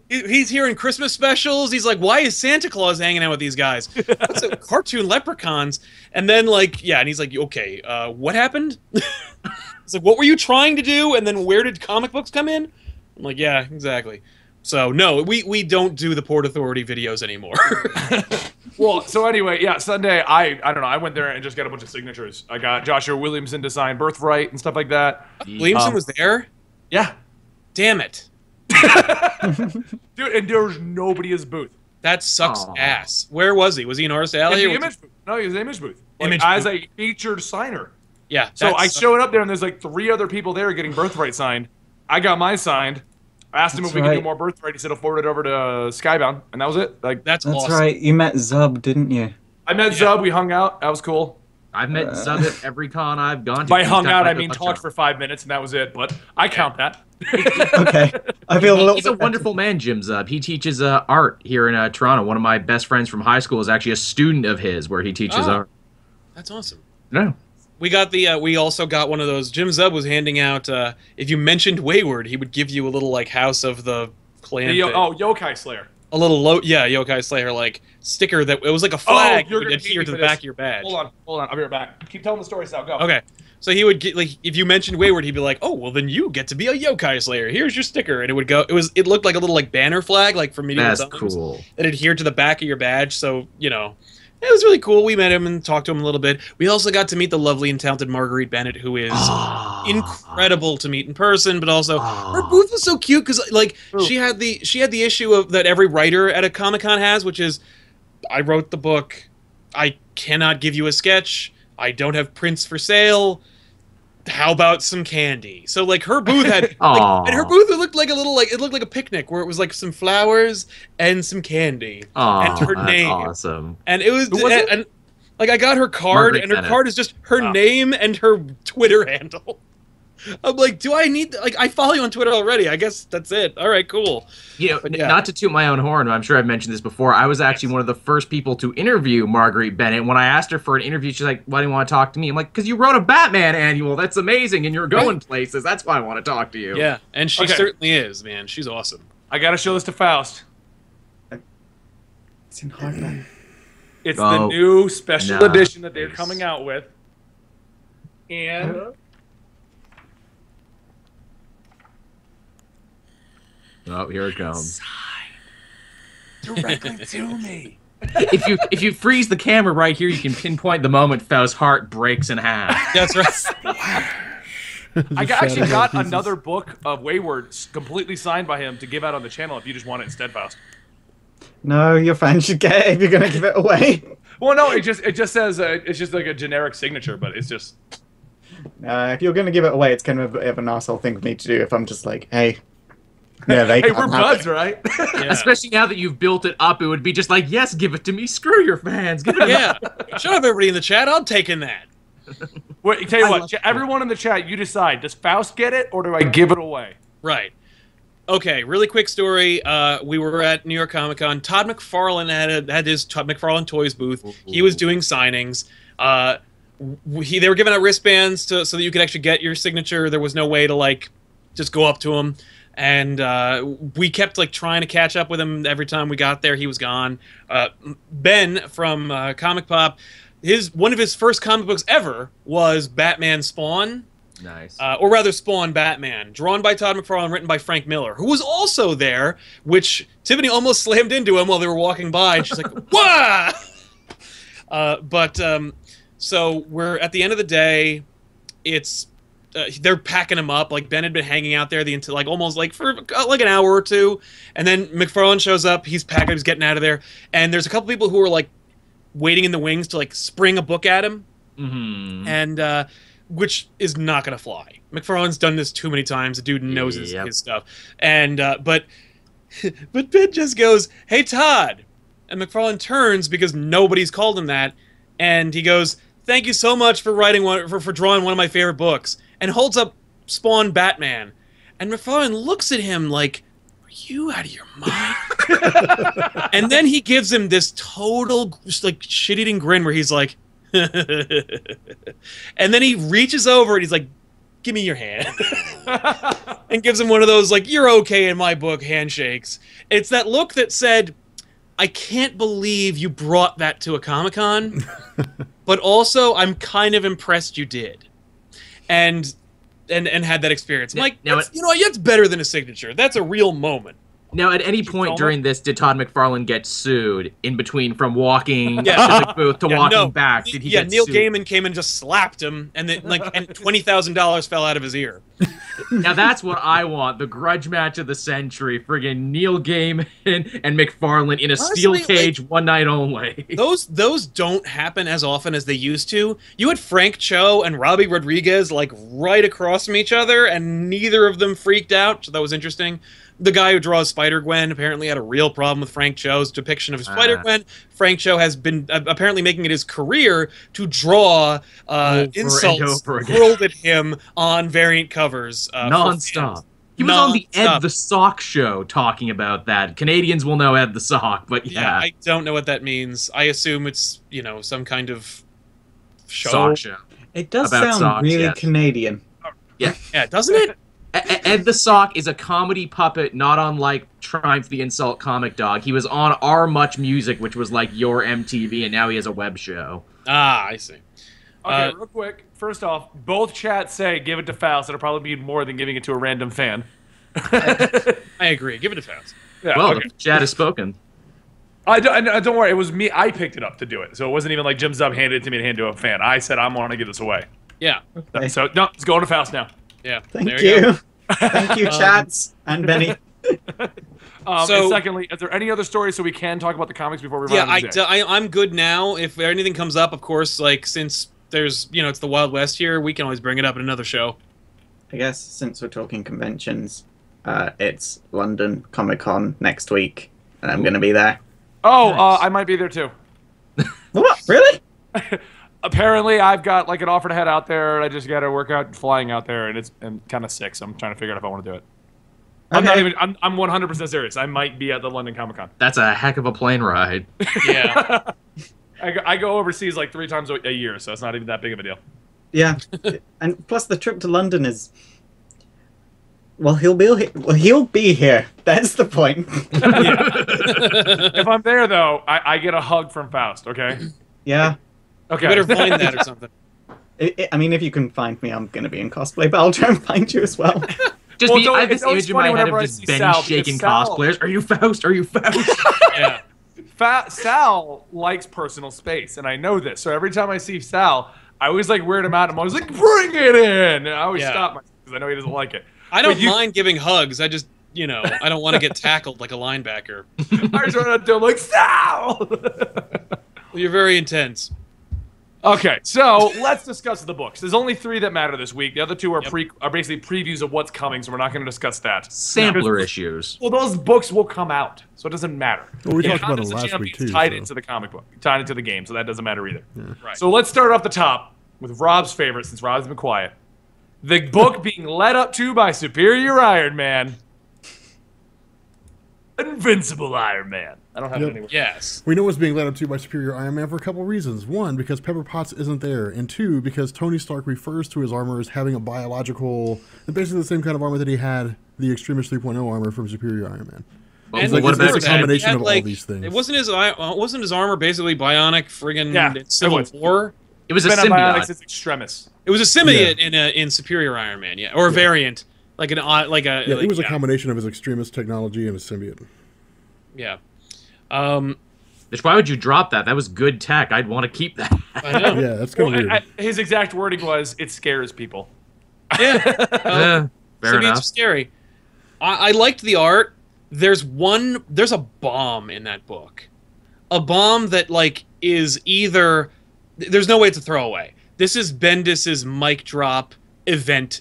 he's hearing Christmas specials. He's like, "Why is Santa Claus hanging out with these guys? What's a cartoon leprechauns?" And then like, yeah, and he's like, "Okay, what happened?" It's like, "What were you trying to do?" And then where did comic books come in? I'm like, "Yeah, exactly." So no, we don't do the Port Authority videos anymore. Well, so anyway, yeah, Sunday, I don't know, I went there and just got a bunch of signatures. I got Joshua Williamson to sign Birthright and stuff like that. Williamson was there? Yeah. Damn it. Dude, and there was nobody at his booth. That sucks ass. Where was he? Was he in Artist Alley? In the image booth. No, he was in the image booth. Like, Image as booth. a featured signer. Yeah. So I showed up there, and there's like 3 other people there getting Birthright signed. I got mine signed. I asked him if we could do more Birthright. He said he'll forward it over to Skybound, and that was it. Like That's awesome. right. You met Zub, didn't you? I met Zub. We hung out. That was cool. I've met Zub at every con I've gone to. By hung He's out, got I mean a talked for 5 minutes, and that was it. But I count that. Okay. I feel a little He's a wonderful man, Jim Zub. He teaches art here in Toronto. One of my best friends from high school is actually a student of his where he teaches art. That's awesome. No. We got the we also got one of those. Jim Zub was handing out if you mentioned Wayward, he would give you a little like House of the Clan thing. Yokai Slayer. A little Yokai Slayer like sticker that it was like a flag that you're would gonna adhere beat to me the for back this. of your badge. Hold on. I'll be right back. Keep telling the story, Sal. Go. Okay. So he would get like if you mentioned Wayward, he'd be like, "Oh, well then you get to be a Yokai Slayer. Here's your sticker." And it looked like a little like banner flag like from medieval That's times. cool. That adhered to the back of your badge, so it was really cool. We met him and talked to him a little bit. We also got to meet the lovely and talented Marguerite Bennett, who is incredible to meet in person, but also her booth was so cute because like she had the issue of that every writer at a Comic-Con has, which is I wrote the book, I cannot give you a sketch, I don't have prints for sale. How about some candy? So like her booth had and her booth looked like a picnic where it was like some flowers and some candy and her name. Awesome. And it was and like I got her card Margaret and her Bennett. card is just her name and her Twitter handle. I'm like, do I need I follow you on Twitter already. I guess that's it. All right, cool. Not to toot my own horn, but I'm sure I've mentioned this before. I was actually one of the first people to interview Marguerite Bennett. When I asked her for an interview, she's like, "Why do you want to talk to me?" I'm like, "Because you wrote a Batman annual. That's amazing, and you're going places. That's why I want to talk to you." Yeah, and she certainly is, man. She's awesome. I gotta show this to Faust. It's in hardback. It's the new special edition that they're coming out with, and. Oh, here it comes. Directly to me. If you freeze the camera right here, you can pinpoint the moment Faust's heart breaks in half. That's right. I actually got another book of Wayward completely signed by him to give out on the channel if you just want it instead, Faust. No, your fans should get it if you're gonna give it away. Well, no, it just says it's just like a generic signature, but it's just. If you're gonna give it away, it's kind of a bit of an asshole thing for me to do. If I'm just like, hey. Yeah, hey, we're buds, right? Yeah. Especially now that you've built it up, it would be just like, yes, give it to me. Screw your fans. Give it Yeah. Shut up, everybody in the chat. I'm taking that. Wait, tell you what, everyone in the chat, you decide. Does Faust get it, or do I give it away? Right. Okay, really quick story. We were at New York Comic Con. Todd McFarlane had his Todd McFarlane Toys booth. He was doing signings. They were giving out wristbands so that you could actually get your signature. There was no way to like just go up to him. And we kept like trying to catch up with him every time we got there. He was gone. Ben from Comic Pop, one of his first comic books ever was Batman Spawn. Nice. Or rather, Spawn Batman, drawn by Todd McFarlane, written by Frank Miller, who was also there, which Tiffany almost slammed into him while they were walking by, and she's like, "Wah!" So we're at the end of the day. They're packing him up. Like Ben had been hanging out there almost for like an hour or two, and then McFarlane shows up. He's packing. He's getting out of there, and there's a couple people who are like waiting in the wings to like spring a book at him, and which is not gonna fly. McFarlane's done this too many times. The dude knows his stuff, and but Ben just goes, "Hey Todd," and McFarlane turns because nobody's called him that, and he goes, "Thank you so much for for drawing one of my favorite books." And holds up Spawn Batman. And McFarlane looks at him like, "Are you out of your mind?" And then he gives him this total just like shit-eating grin where he's like, and then he reaches over and he's like, "Give me your hand." And gives him one of those like, "You're okay in my book" handshakes. It's that look that said, "I can't believe you brought that to a Comic-Con, but also I'm kind of impressed you did." And had that experience. I'm like, you know what? That's better than a signature. That's a real moment. Now, at any point during this, did Todd McFarlane get sued in between from walking to Yeah. the booth to walking back? Did he get Neil sued? Gaiman came and just slapped him, and then and $20,000 fell out of his ear. Now that's what I want. The grudge match of the century. Friggin' Neil Gaiman and McFarlane in a steel cage, one night only. Those don't happen as often as they used to. You had Frank Cho and Robbie Rodriguez like right across from each other, and neither of them freaked out, so that was interesting. The guy who draws Spider-Gwen apparently had a real problem with Frank Cho's depiction of Spider-Gwen. Frank Cho has been apparently making it his career to draw insults hurled at him on variant covers. Non-stop. He was on the Ed the Sock show talking about that. Canadians will know Ed the Sock, but yeah. I don't know what that means. I assume it's, some kind of show. Sock show. It does sound really Canadian. Yeah, doesn't it? Ed the Sock is a comedy puppet, not unlike Triumph the Insult Comic Dog. He was on Our Much Music, which was like your MTV, and now he has a web show. Ah, I see. Okay, real quick. First off, both chats say give it to Faust. It'll probably be more than giving it to a random fan. I agree. Give it to Faust. Yeah, well, the chat has spoken. Don't worry. It was me. I picked it up to do it. So it wasn't even like Jim Zub handed it to me to hand to a fan. I said, I want to give this away. Yeah. Okay. So, no, it's going to Faust now. Yeah. Thank you. Thank you, chats and Benny. And secondly, is there any other stories so we can talk about the comics before we run out of the day? I'm good now. If anything comes up, of course, like since there's, it's the Wild West here, we can always bring it up in another show. I guess since we're talking conventions, it's London Comic-Con next week, and I'm going to be there. Oh, nice. I might be there too. What? Really? Apparently, I've got like an offer to head out there. I just got to work out flying out there, and I'm kind of sick, so I'm trying to figure out if I want to do it. Okay. I'm 100% serious. I might be at the London Comic Con. That's a heck of a plane ride. Yeah. I go overseas like 3 times a year, so it's not even that big of a deal. Yeah, and plus the trip to London is. Well, he'll be here. That's the point. If I'm there, though, I get a hug from Faust. Okay. Yeah. Okay. You better find that or something. I mean, if you can find me, I'm going to be in cosplay, but I'll try and find you as well. I have this image in my head of just Benny shaking cosplayers. Are you Faust? Are you Faust? Yeah. Sal likes personal space, and I know this. So every time I see Sal, I always like weird him out. I'm always like, bring it in. And I always stop myself because I know he doesn't like it. I don't mind giving hugs. I just, I don't want to get tackled like a linebacker. I just run out there like, Sal! Well, you're very intense. Okay, so let's discuss the books. There's only 3 that matter this week. The other 2 are basically previews of what's coming, so we're not going to discuss that. Sampler issues. Well, those books will come out, so it doesn't matter. Well, we talked about it last week, too. Tied into the comic book, tied into the game, so that doesn't matter either. Yeah. Right. So let's start off the top with Rob's favorite, since Rob's been quiet. The book being led up to by Superior Iron Man. Invincible Iron Man. I don't have it anywhere. Yes. We know what's being led up to by Superior Iron Man for a couple reasons. 1, because Pepper Potts isn't there. And 2, because Tony Stark refers to his armor as having a biological, basically the same kind of armor that he had, the Extremis 3.0 armor from Superior Iron Man. And like, what about a combination of all these things. It wasn't his armor basically bionic friggin' Civil was. War? It was a It's been symbiote. bionic since Extremis. It was a symbiote in Superior Iron Man, or a variant. It was a combination of his Extremis technology and his symbiote. Yeah. Why would you drop that? That was good tech. I'd want to keep that. I know. Yeah, that's kind of weird. His exact wording was, it scares people. Yeah. Fair Symbiotes enough. are scary. I liked the art. There's a bomb in that book. A bomb that, is either... There's no way to throw away. This is Bendis's mic drop event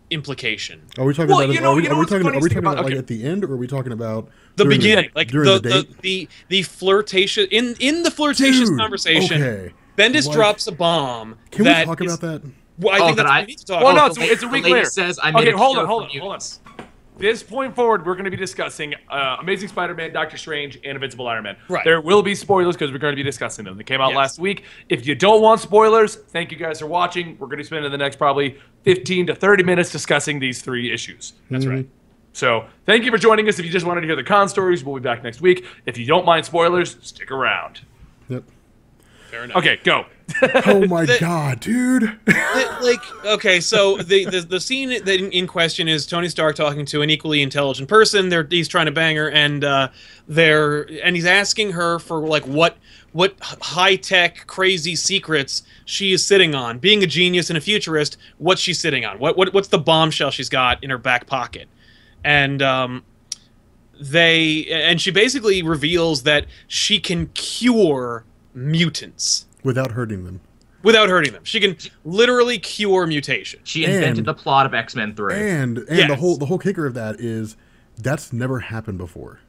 implication. Are we talking about? Are we talking about at the end, or are we talking about the beginning? The flirtation in the flirtatious conversation. Okay. Bendis drops a bomb. Can we talk about that? Well, I think that's what we need to talk about. Well, no, it's a week later. Says, I made hold on. This point forward, we're going to be discussing Amazing Spider-Man, Doctor Strange, and Invincible Iron Man. Right. There will be spoilers because we're going to be discussing them. They came out last week. If you don't want spoilers, thank you guys for watching. We're going to spend the next probably 15 to 30 minutes discussing these 3 issues. That's right. So thank you for joining us. If you just wanted to hear the con stories, we'll be back next week. If you don't mind spoilers, stick around. Yep. Fair enough. Okay, go. Oh my god, dude! Okay, so the scene that in question is Tony Stark talking to an equally intelligent person. He's trying to bang her, and he's asking her for like what high tech crazy secrets she is sitting on. Being a genius and a futurist, what's she sitting on? What's the bombshell she's got in her back pocket? And she basically reveals that she can cure mutants Without hurting them. Without hurting them. She can literally cure mutation. She invented the plot of X-Men 3. And Yes. the whole kicker of that is that's never happened before.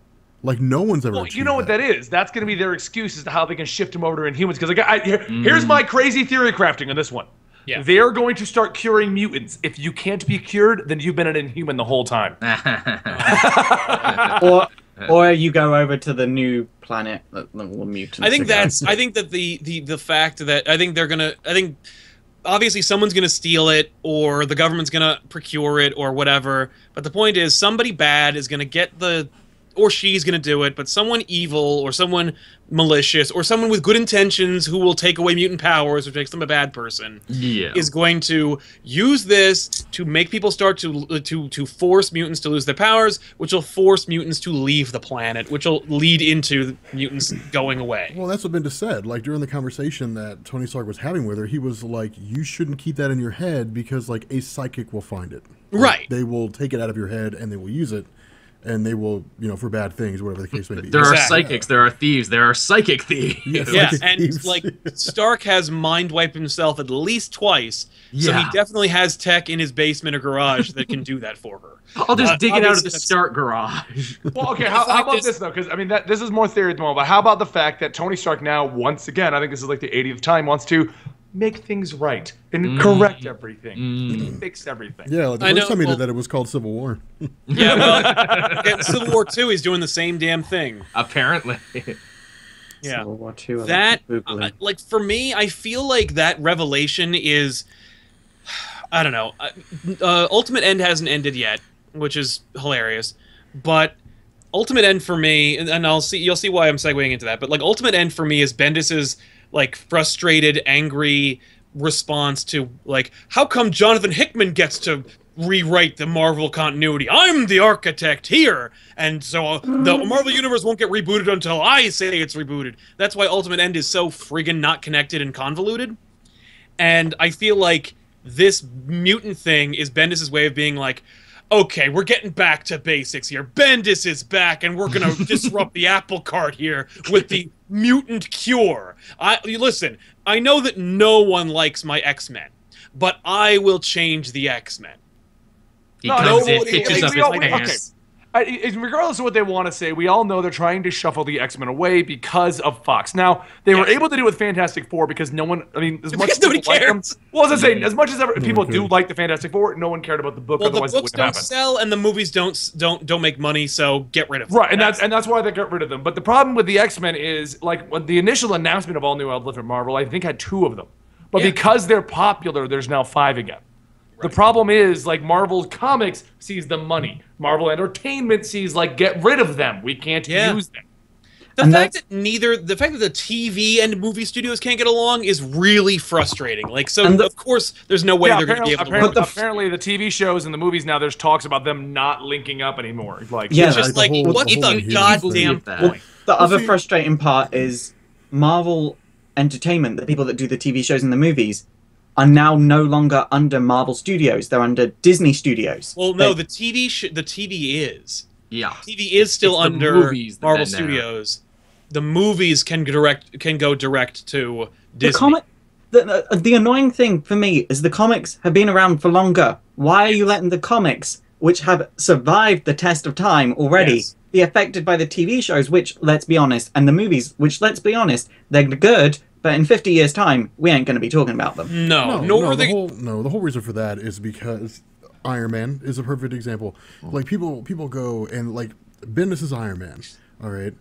Like, no one's ever Well, achieved you know what that is. That's going to be their excuse as to how they can shift him over to Inhumans. Because here's my crazy theory crafting on this one. Yeah. They're going to start curing mutants. If you can't be cured, then you've been an Inhuman the whole time. Or you go over to the new planet, the mutants. I think that the fact that I think obviously someone's gonna steal it, or the government's gonna procure it, or whatever. But the point is, somebody bad is gonna get or she's gonna do it, but someone evil or someone malicious or someone with good intentions who will take away mutant powers, which makes them a bad person, is going to use this to make people start to force mutants to lose their powers, which will force mutants to leave the planet, which will lead into mutants going away. Well, that's what Bendis said. Like, during the conversation that Tony Stark was having with her, he was like, you shouldn't keep that in your head because, like, a psychic will find it. Like, right. They will take it out of your head and they will use it. And they will, for bad things, whatever the case may be. There are psychics, there are thieves, there are psychic thieves. Yeah, and like Stark has mind wiped himself at least twice, so he definitely has tech in his basement or garage that can do that for her. I'll just dig it out of the Stark garage. Well, okay, how about this though? Because I mean, this is more theory at the moment. But how about the fact that Tony Stark now, once again, I think this is like the 80th time, wants to make things right and correct everything, fix everything. Yeah, like the first time he did that, it was called Civil War. Yeah, well, in Civil War 2, he's doing the same damn thing. Apparently. Yeah. Civil War 2. That, like, for me, I feel like that revelation is, I don't know. Ultimate End hasn't ended yet, which is hilarious, but Ultimate End for me, and you'll see why I'm segueing into that, but like Ultimate End for me is Bendis's like frustrated, angry response to like, how come Jonathan Hickman gets to rewrite the Marvel continuity? I'm the architect here, and so the Marvel Universe won't get rebooted until I say it's rebooted. That's why Ultimate End is so friggin' not connected and convoluted. And I feel like this mutant thing is Bendis' way of being like, okay, we're getting back to basics here. Bendis is back, and we're gonna disrupt the apple cart here with the mutant cure. Listen, I know that no one likes my X-Men, but I will change the X-Men. He comes in, pitches up his pants. Regardless of what they want to say, we all know they're trying to shuffle the X-Men away because of Fox. Now, they were able to do it with Fantastic Four because no one, I mean, as much as nobody people like them, cares. well, as I say, as much as people do like the Fantastic Four, no one cared about the book, Well, the otherwise it books wouldn't don't happen. sell, and the movies don't make money, so get rid of them. Right, and that's why they got rid of them. But the problem with the X-Men is, like, when the initial announcement of all new outlet from Marvel, I think had 2 of them. But because they're popular, there's now 5 again. The problem is, like, Marvel Comics sees the money. Marvel Entertainment sees, like, get rid of them. We can't use them. The fact that the TV and movie studios can't get along is really frustrating. Like, so of course, there's no way they're going to be able to work. Apparently, the TV shows and the movies now, there's talks about them not linking up anymore. Like, it's just like, what's the goddamn point? The other frustrating part is Marvel Entertainment, the people that do the TV shows and the movies, are now no longer under Marvel Studios. They're under Disney Studios. Well, no, the TV is. Yeah. TV is still under Marvel Studios. The movies can go direct to Disney. The annoying thing for me is the comics have been around for longer. Why are you letting the comics, which have survived the test of time already, be affected by the TV shows, which, let's be honest, and the movies, which, let's be honest, they're good, but in 50 years' time, we ain't going to be talking about them. The whole reason for that is because Iron Man is a perfect example. Like, people go and, like, Bendis is Iron Man, all right?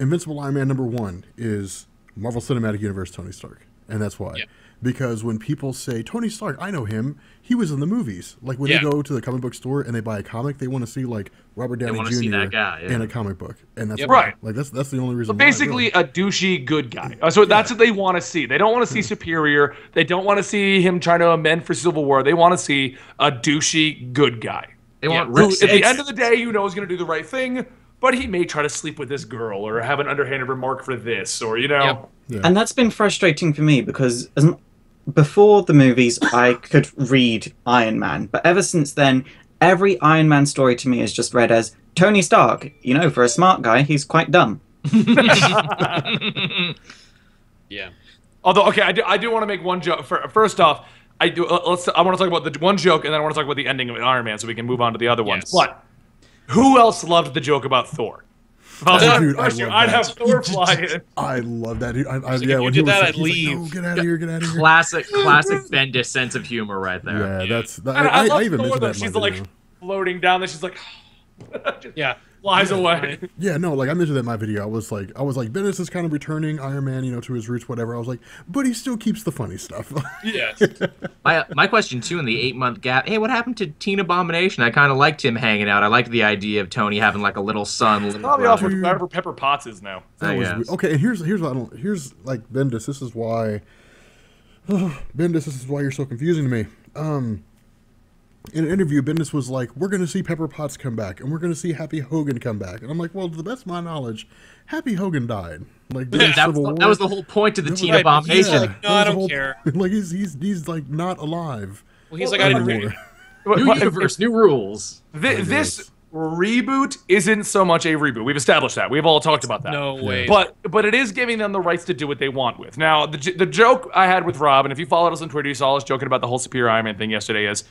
Invincible Iron Man #1 is Marvel Cinematic Universe Tony Stark, and that's why. Because when people say Tony Stark, I know him. He was in the movies. Like when they go to the comic book store and they buy a comic, they want to see like Robert Downey Jr. see that guy, in a comic book, and that's Right. Like that's the only reason. So basically, a douchey good guy. So that's what they want to see. They don't want to see Superior. They don't want to see him trying to amend for Civil War. They want to see a douchey good guy. They want Who, Rick at the end of the day, you know, is going to do the right thing, but he may try to sleep with this girl or have an underhanded remark for this, or you know. Yeah. And that's been frustrating for me because before the movies, I could read Iron Man, but ever since then, every Iron Man story to me is just read as Tony Stark. You know, for a smart guy, he's quite dumb. Yeah. Although, okay, I do want to make one joke. First off, I want to talk about the one joke, and then I want to talk about the ending of Iron Man, so we can move on to the other ones. But who else loved the joke about Thor? If I was Dude, I'd have Thor fly in. I love that. Dude. If Yeah, you when did he was that, like, I'd he's like, leave. "No, get out of here, get out of here." classic Bendis sense of humor right there. Yeah, that's. And I love I even Thor, mentioned though. that. In my She's like video. floating down there. She's like, just Yeah. flies away. Yeah, no, like I mentioned that in my video. I was like, Bendis is kind of returning Iron Man, you know, to his roots, whatever. I was like, but he still keeps the funny stuff. Yes. My question too in the 8-month gap. Hey, what happened to Teen Abomination? I kind of liked him hanging out. I liked the idea of Tony having like a little son. Little Probably off brother. with wherever Pepper Potts is now. That was guess. weird. Okay, and here's what I don't. Here's like Bendis. This is why. Bendis, this is why you're so confusing to me. In an interview, Bendis was like, "We're going to see Pepper Potts come back, and we're going to see Happy Hogan come back." And I'm like, "Well, to the best of my knowledge, Happy Hogan died. Like during Civil War. That was the whole point of the Teen right, Abomination. yeah. No, I that was the don't whole- care. Like he's like not alive. Well, he's like, I didn't read anymore. it. New universe, new rules. This reboot isn't so much a reboot. We've established that. We've all talked about that. No way. But it is giving them the rights to do what they want with. Now, the joke I had with Rob, and if you followed us on Twitter, you saw us joking about the whole Superior Iron Man thing yesterday, is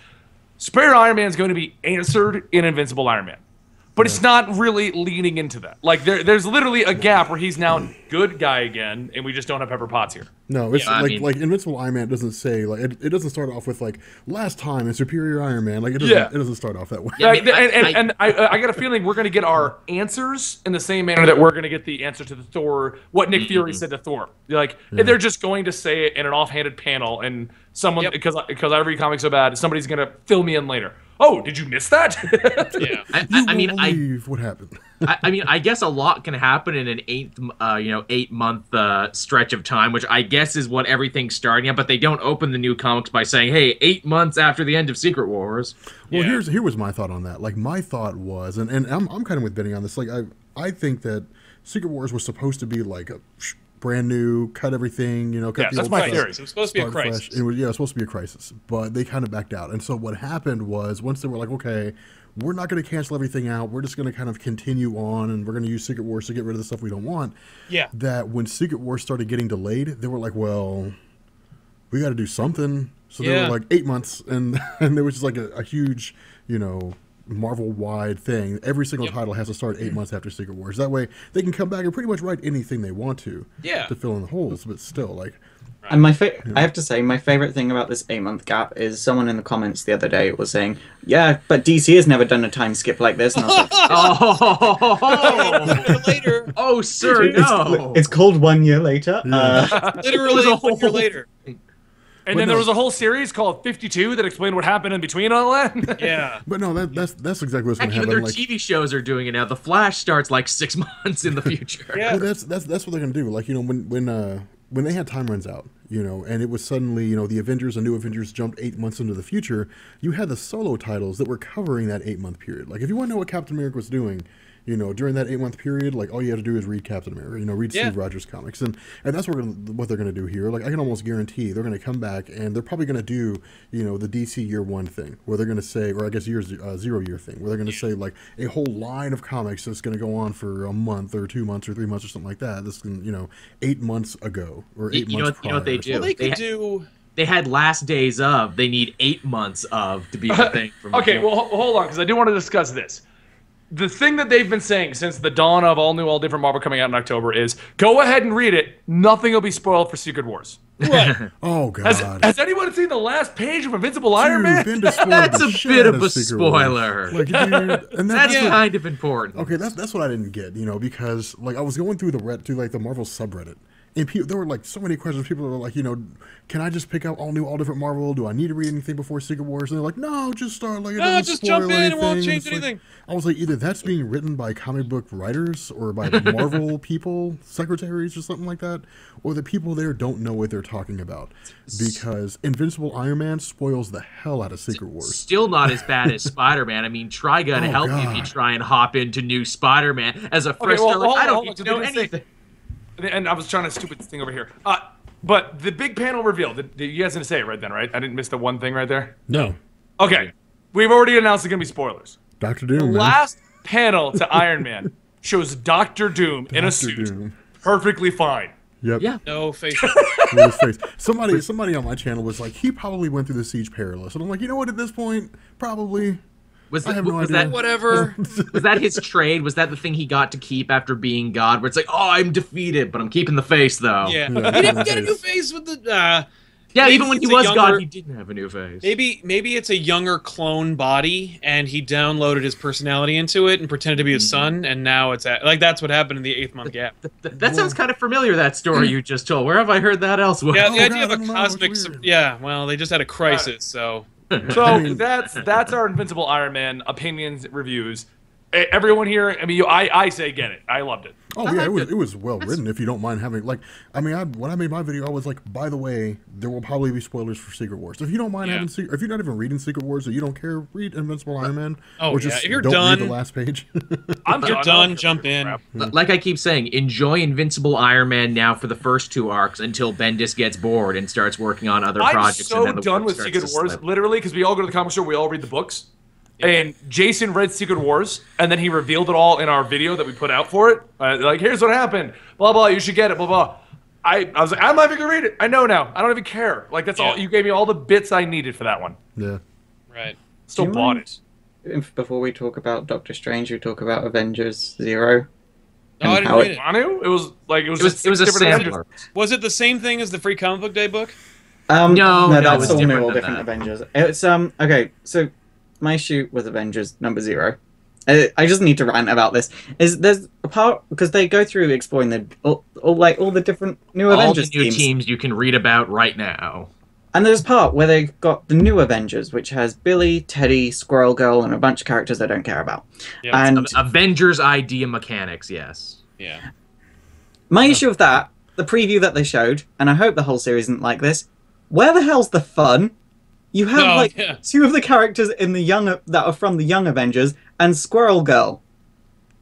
Superior Iron Man is going to be answered in Invincible Iron Man. But it's not really leaning into that. Like, there's literally a gap where he's now good guy again, and we just don't have Pepper Potts here. No, it's Yeah, I mean- like Invincible Iron Man doesn't say like it doesn't start off with like last time in Superior Iron Man. Like it doesn't start off that way. Yeah, I mean, And I got a feeling we're going to get our answers in the same manner that we're going to get the answer to the Thor, what Nick Fury said to Thor. Like, they're just going to say it in an offhanded panel, and someone, because I read comics so bad, somebody's going to fill me in later. Oh, did you miss that? Yeah. I mean, believe what happened. I mean, I guess a lot can happen in an 8-month stretch of time, which I guess is what everything's starting at. But they don't open the new comics by saying, "Hey, 8 months after the end of Secret Wars." Well, here was my thought on that. Like my thought was, and I'm kind of with Benny on this. Like I think that Secret Wars was supposed to be like a brand new, cut everything, you know, cut the that's old my stuff, theory. It was supposed to be a start crisis. fresh. It was supposed to be a crisis, but they kind of backed out. And so what happened was once they were like, okay, we're not going to cancel everything out. We're just going to kind of continue on, and we're going to use Secret Wars to get rid of the stuff we don't want. Yeah. That when Secret Wars started getting delayed, they were like, well, we got to do something. So they were like 8 months, and there was just like a huge, you know, Marvel-wide thing. Every single title has to start 8 months after Secret Wars. That way, they can come back and pretty much write anything they want to fill in the holes. But still, like, And I have to say, my favorite thing about this 8-month gap is someone in the comments the other day was saying, "Yeah, but DC has never done a time skip like this." And I was like, Oh, Later. oh, sir, no. it's called 1 year later. Literally a whole year later. And then there was a whole series called 52 that explained what happened in between all that. Yeah. but no, that's exactly what's going to Even happen. their Like, TV shows are doing it now. The Flash starts like 6 months in the future. Yeah. well, that's what they're going to do. Like, you know, when they had time runs out, you know, and it was suddenly, you know, the Avengers and New Avengers jumped 8 months into the future, you had the solo titles that were covering that 8-month period. Like, if you want to know what Captain America was doing, you know, during that 8-month period, like, all you had to do is read Captain America, you know, read Steve Rogers comics. And that's what they're going to do here. Like, I can almost guarantee they're going to come back and they're probably going to do, you know, the DC Year 1 thing, where they're going to say, or I guess Zero year thing, where they're going to say, like, a whole line of comics that's going to go on for a month or 2 months or 3 months or something like that. This can, you know, 8 months ago or 8 months prior. You know what they do? Well, they could do. They had last days of. They need 8 months of to be the thing. Okay, well, hold on, because I do want to discuss this. The thing that they've been saying since the dawn of all new, all different Marvel coming out in October is, go ahead and read it. Nothing will be spoiled for Secret Wars. Right. Oh, God. Has anyone seen the last page of Invincible Iron Man? Bendis spoiled That's the a shit bit out of a Secret Wars. spoiler. Like, dude, and That's what- kind of important. Okay, that's what I didn't get, you know, because like I was going through the Marvel subreddit, And there were like so many questions. People were like, can I just pick out all different Marvel? Do I need to read anything before Secret Wars? And they're like, no, just start. Like, no, just jump in. It won't change anything. I was like, either that's being written by comic book writers or by Marvel people, secretaries or something like that, or the people there don't know what they're talking about. Because Invincible Iron Man spoils the hell out of Secret Wars. Still not as bad as Spider-Man. I mean, try gonna help me if you try and hop into new Spider-Man as a fresh. I don't need to know anything. And I was trying to stupid thing over here. But the big panel reveal, you guys didn't say it right then, right? I didn't miss the one thing right there? No. Okay. We've already announced it's going to be spoilers. Doctor Doom, The man. last panel to Iron Man shows Doctor Doom in a suit. Perfectly fine. Yep. Yeah. No face. With his face. Somebody on my channel was like, he probably went through the Siege Perilous. And I'm like, you know what, at this point, probably... I have no idea. Whatever. Was that his trade? Was that the thing he got to keep after being God? Where it's like, oh, I'm defeated, but I'm keeping the face though. Yeah. Yeah, He didn't get a new face with the. Yeah, even when he it's a was younger- God, he didn't have a new face. Maybe it's a younger clone body, and he downloaded his personality into it and pretended to be his son, and now it's like that's what happened in the 8th month gap. That sounds kind of familiar. That story you just told. Where have I heard that elsewhere? Yeah, the idea God, of a cosmic. Yeah, well, they just had a crisis, so. So that's our Invincible Iron Man opinions, reviews. Everyone here, I mean, I say get it. I loved it. Oh yeah, it was well written. If you don't mind having when I made my video, I was like, by the way, there will probably be spoilers for Secret Wars. If you don't mind having, if you're not even reading Secret Wars or you don't care, read Invincible Iron Man. Or just if you're don't done, read the last page. If you're done, jump in. Like I keep saying, enjoy Invincible Iron Man now for the first 2 arcs until Bendis gets bored and starts working on other projects. I'm so and then done with Secret Wars, literally, because we all go to the comic store, we all read the books. And Jason read Secret Wars, and then he revealed it all in our video that we put out for it. Like, here's what happened. Blah, blah, you should get it, blah, blah. I was like, I'm not even going to read it. I know now. I don't even care. Like, that's all. You gave me all the bits I needed for that one. Yeah. Right. Still bought it. Before we talk about Doctor Strange, we talk about Avengers Zero. No, I didn't read it. It was like it was It was a sampler. Was it the same thing as the Free Comic Book Day book? No, it that's was all new, different all than different that. Avengers. It's okay. So my issue with Avengers number 0. I just need to rant about this. There's a part because they go through exploring all the different new Avengers all the new teams you can read about right now. And there's a part where they've got the new Avengers, which has Billy, Teddy, Squirrel Girl, and a bunch of characters I don't care about. Yeah, and Avengers idea mechanics, yes. Yeah. My issue with that, the preview that they showed, and I hope the whole series isn't like this. Where the hell's the fun? You have 2 of the characters in the that are from the Young Avengers and Squirrel Girl.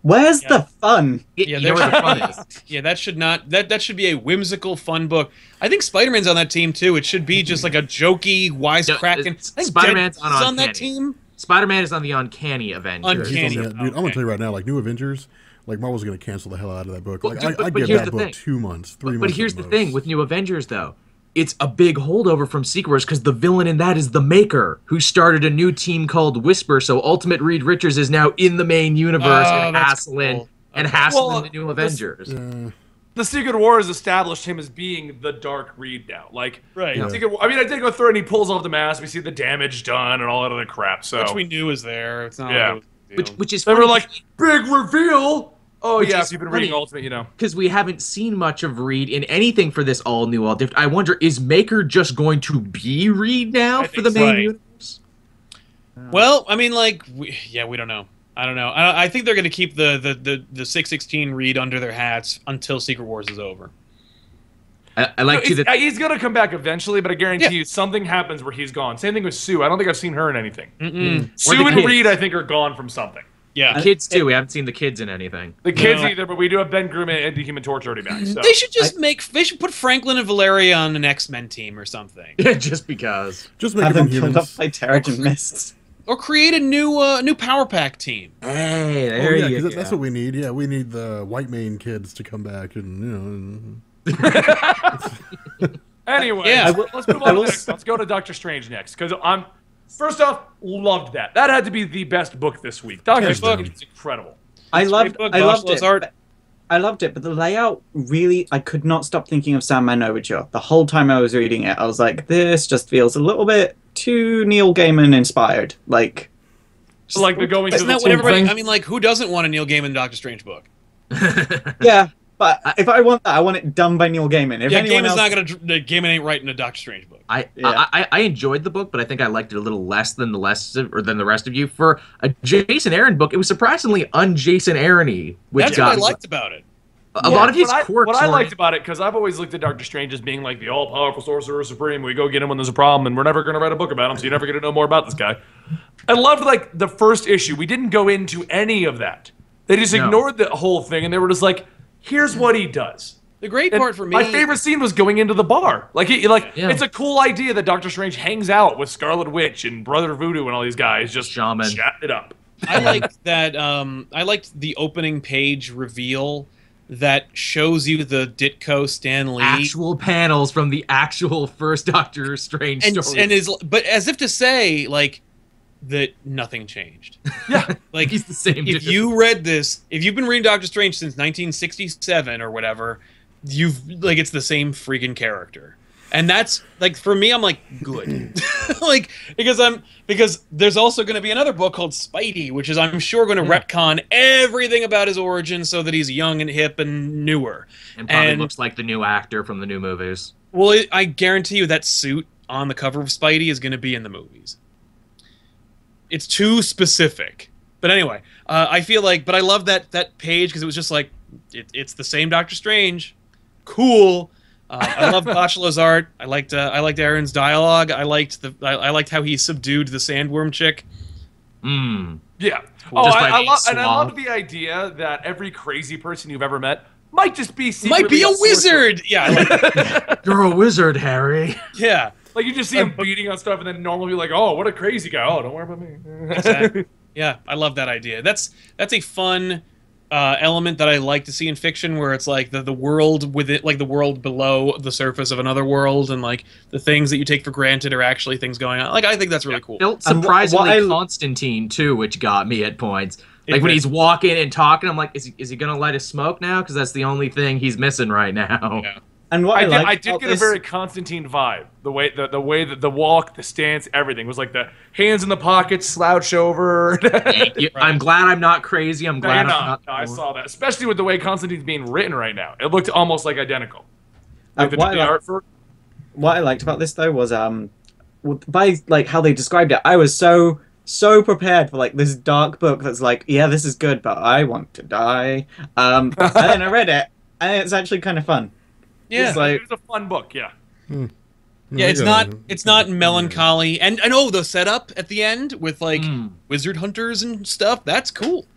Where's the fun? You know where the fun is. Yeah, that should not. That should be a whimsical, fun book. I think Spider-Man's on that team too. It should be just like a jokey, wisecracking. Spider-Man's on that team. Spider-Man is on the Uncanny Avengers. Uncanny. Dude, I'm gonna tell you right now, like New Avengers, like Marvel's gonna cancel the hell out of that book. Like But I'd give here's that the book thing. 2 months, 3 months. But here's at the most. thing with New Avengers, though. It's a big holdover from Secret Wars because the villain in that is the Maker, who started a new team called Whisper. So Ultimate Reed Richards is now in the main universe and hassling the New Avengers. The Secret Wars established him as being the Dark Reed now. Like, Right. I did go through and he pulls off the mask. We see the damage done and all that other crap. So Which we knew was there. It's not. Yeah. Like it was a deal. Which is they funny were like, big reveal. Oh yeah, is if you've been funny. reading Ultimate, you know. because we haven't seen much of Reed in anything for this all new, all different. I wonder, is Maker just going to be Reed now I for the think main so. universe? Well, I mean, like, we don't know. I don't know. I think they're going to keep the 616 Reed under their hats until Secret Wars is over. I like to that. He's gonna come back eventually, but I guarantee you something happens where he's gone. Same thing with Sue. I don't think I've seen her in anything. Sue the and kids. Reed, I think, are gone from something. Yeah. Kids too. We haven't seen the kids in anything. The kids No. either, but we do have Ben Grimm and the Human Torch already back. So. They should just they should put Franklin and Valeria on an X-Men team or something. Just because. Just make Have them them killed humans. up by Terrigen Mists. Or create a new Power Pack team. Hey, Oh there yeah, you 'cause go. that's what we need. Yeah, we need the white main kids to come back and Anyway, Yeah. let's move on to next. Let's go to Doctor Strange next. Because I'm, first off, loved that. That had to be the best book this week. Doctor Hands Strange down. is incredible. I loved book, it. Josh Art. I loved it, but the layout really, I could not stop thinking of Sandman Overture. The whole time I was reading it, I was like, this just feels a little bit too Neil Gaiman inspired. Like, Like the going Isn't to that the what everybody? thing. I mean, like, who doesn't want a Neil Gaiman Doctor Strange book? yeah, but But if I want that, I want it done by Neil Gaiman. If Yeah, anyone Gaiman's else... not gonna. Gaiman ain't writing a Doctor Strange book. I enjoyed the book, but I think I liked it a little less than the rest of you. For a Jason Aaron book, it was surprisingly un-Jason Aaron-y, which That's what I liked about it. A lot of his quirks. What I liked about it, because I've always looked at Doctor Strange as being like the all-powerful sorcerer supreme. We go get him when there's a problem, and we're never going to write a book about him, so you're never going to know more about this guy. I loved, like, the first issue. We didn't go into any of that. They just ignored the whole thing, and they were just like, here's what he does. The great part for me... My favorite scene was going into the bar. It's a cool idea that Doctor Strange hangs out with Scarlet Witch and Brother Voodoo and all these guys, just Shaman. chatting it up. I liked that. I liked the opening page reveal that shows you the Ditko Stan Lee actual panels from the actual first Doctor Strange story, but as if to say like that nothing changed. Yeah, like he's the same. If you read this, if you've been reading Doctor Strange since 1967 or whatever, it's the same freaking character. And that's like, for me, I'm like, good. like, because there's also going to be another book called Spidey, which is, I'm sure, going to retcon everything about his origin so that he's young and hip and newer. And probably looks like the new actor from the new movies. Well, I guarantee you that suit on the cover of Spidey is going to be in the movies. It's too specific. But anyway, I feel like, but I love that page because it was just like, it's the same Doctor Strange. Cool. I love Bachelor's art. I liked Aaron's dialogue. I liked how he subdued the sandworm chick. Yeah. Oh, I love the idea that every crazy person you've ever met might just be a wizard. Yeah. You're a wizard, Harry. Yeah. Like you just see him beating on stuff, and then normally be like, "Oh, what a crazy guy! Oh, don't worry about me." Exactly. Yeah, I love that idea. That's a fun element that I like to see in fiction, where it's like the world with it, like the world below the surface of another world, and like the things that you take for granted are actually things going on. Like I think that's really cool. Felt surprisingly Constantine too, which got me at points. Like when he's walking and talking, I'm like, is he gonna light a smoke now? Because that's the only thing he's missing right now. Yeah. And what I did get a very Constantine vibe. The way that the walk, the stance, everything was like the hands in the pockets, slouch over. Thank you. I'm glad I'm not crazy. I'm glad I'm not. No, I saw that, especially with the way Constantine's being written right now. It looked almost like identical. Like the artwork. What I liked about this though was by like how they described it, I was so prepared for like this dark book that's like, yeah, this is good, but I want to die. And then I read it, and it's actually kind of fun. Yeah, it was a fun book. Yeah. Yeah, it's not melancholy, and I know the setup at the end with like wizard hunters and stuff. That's cool.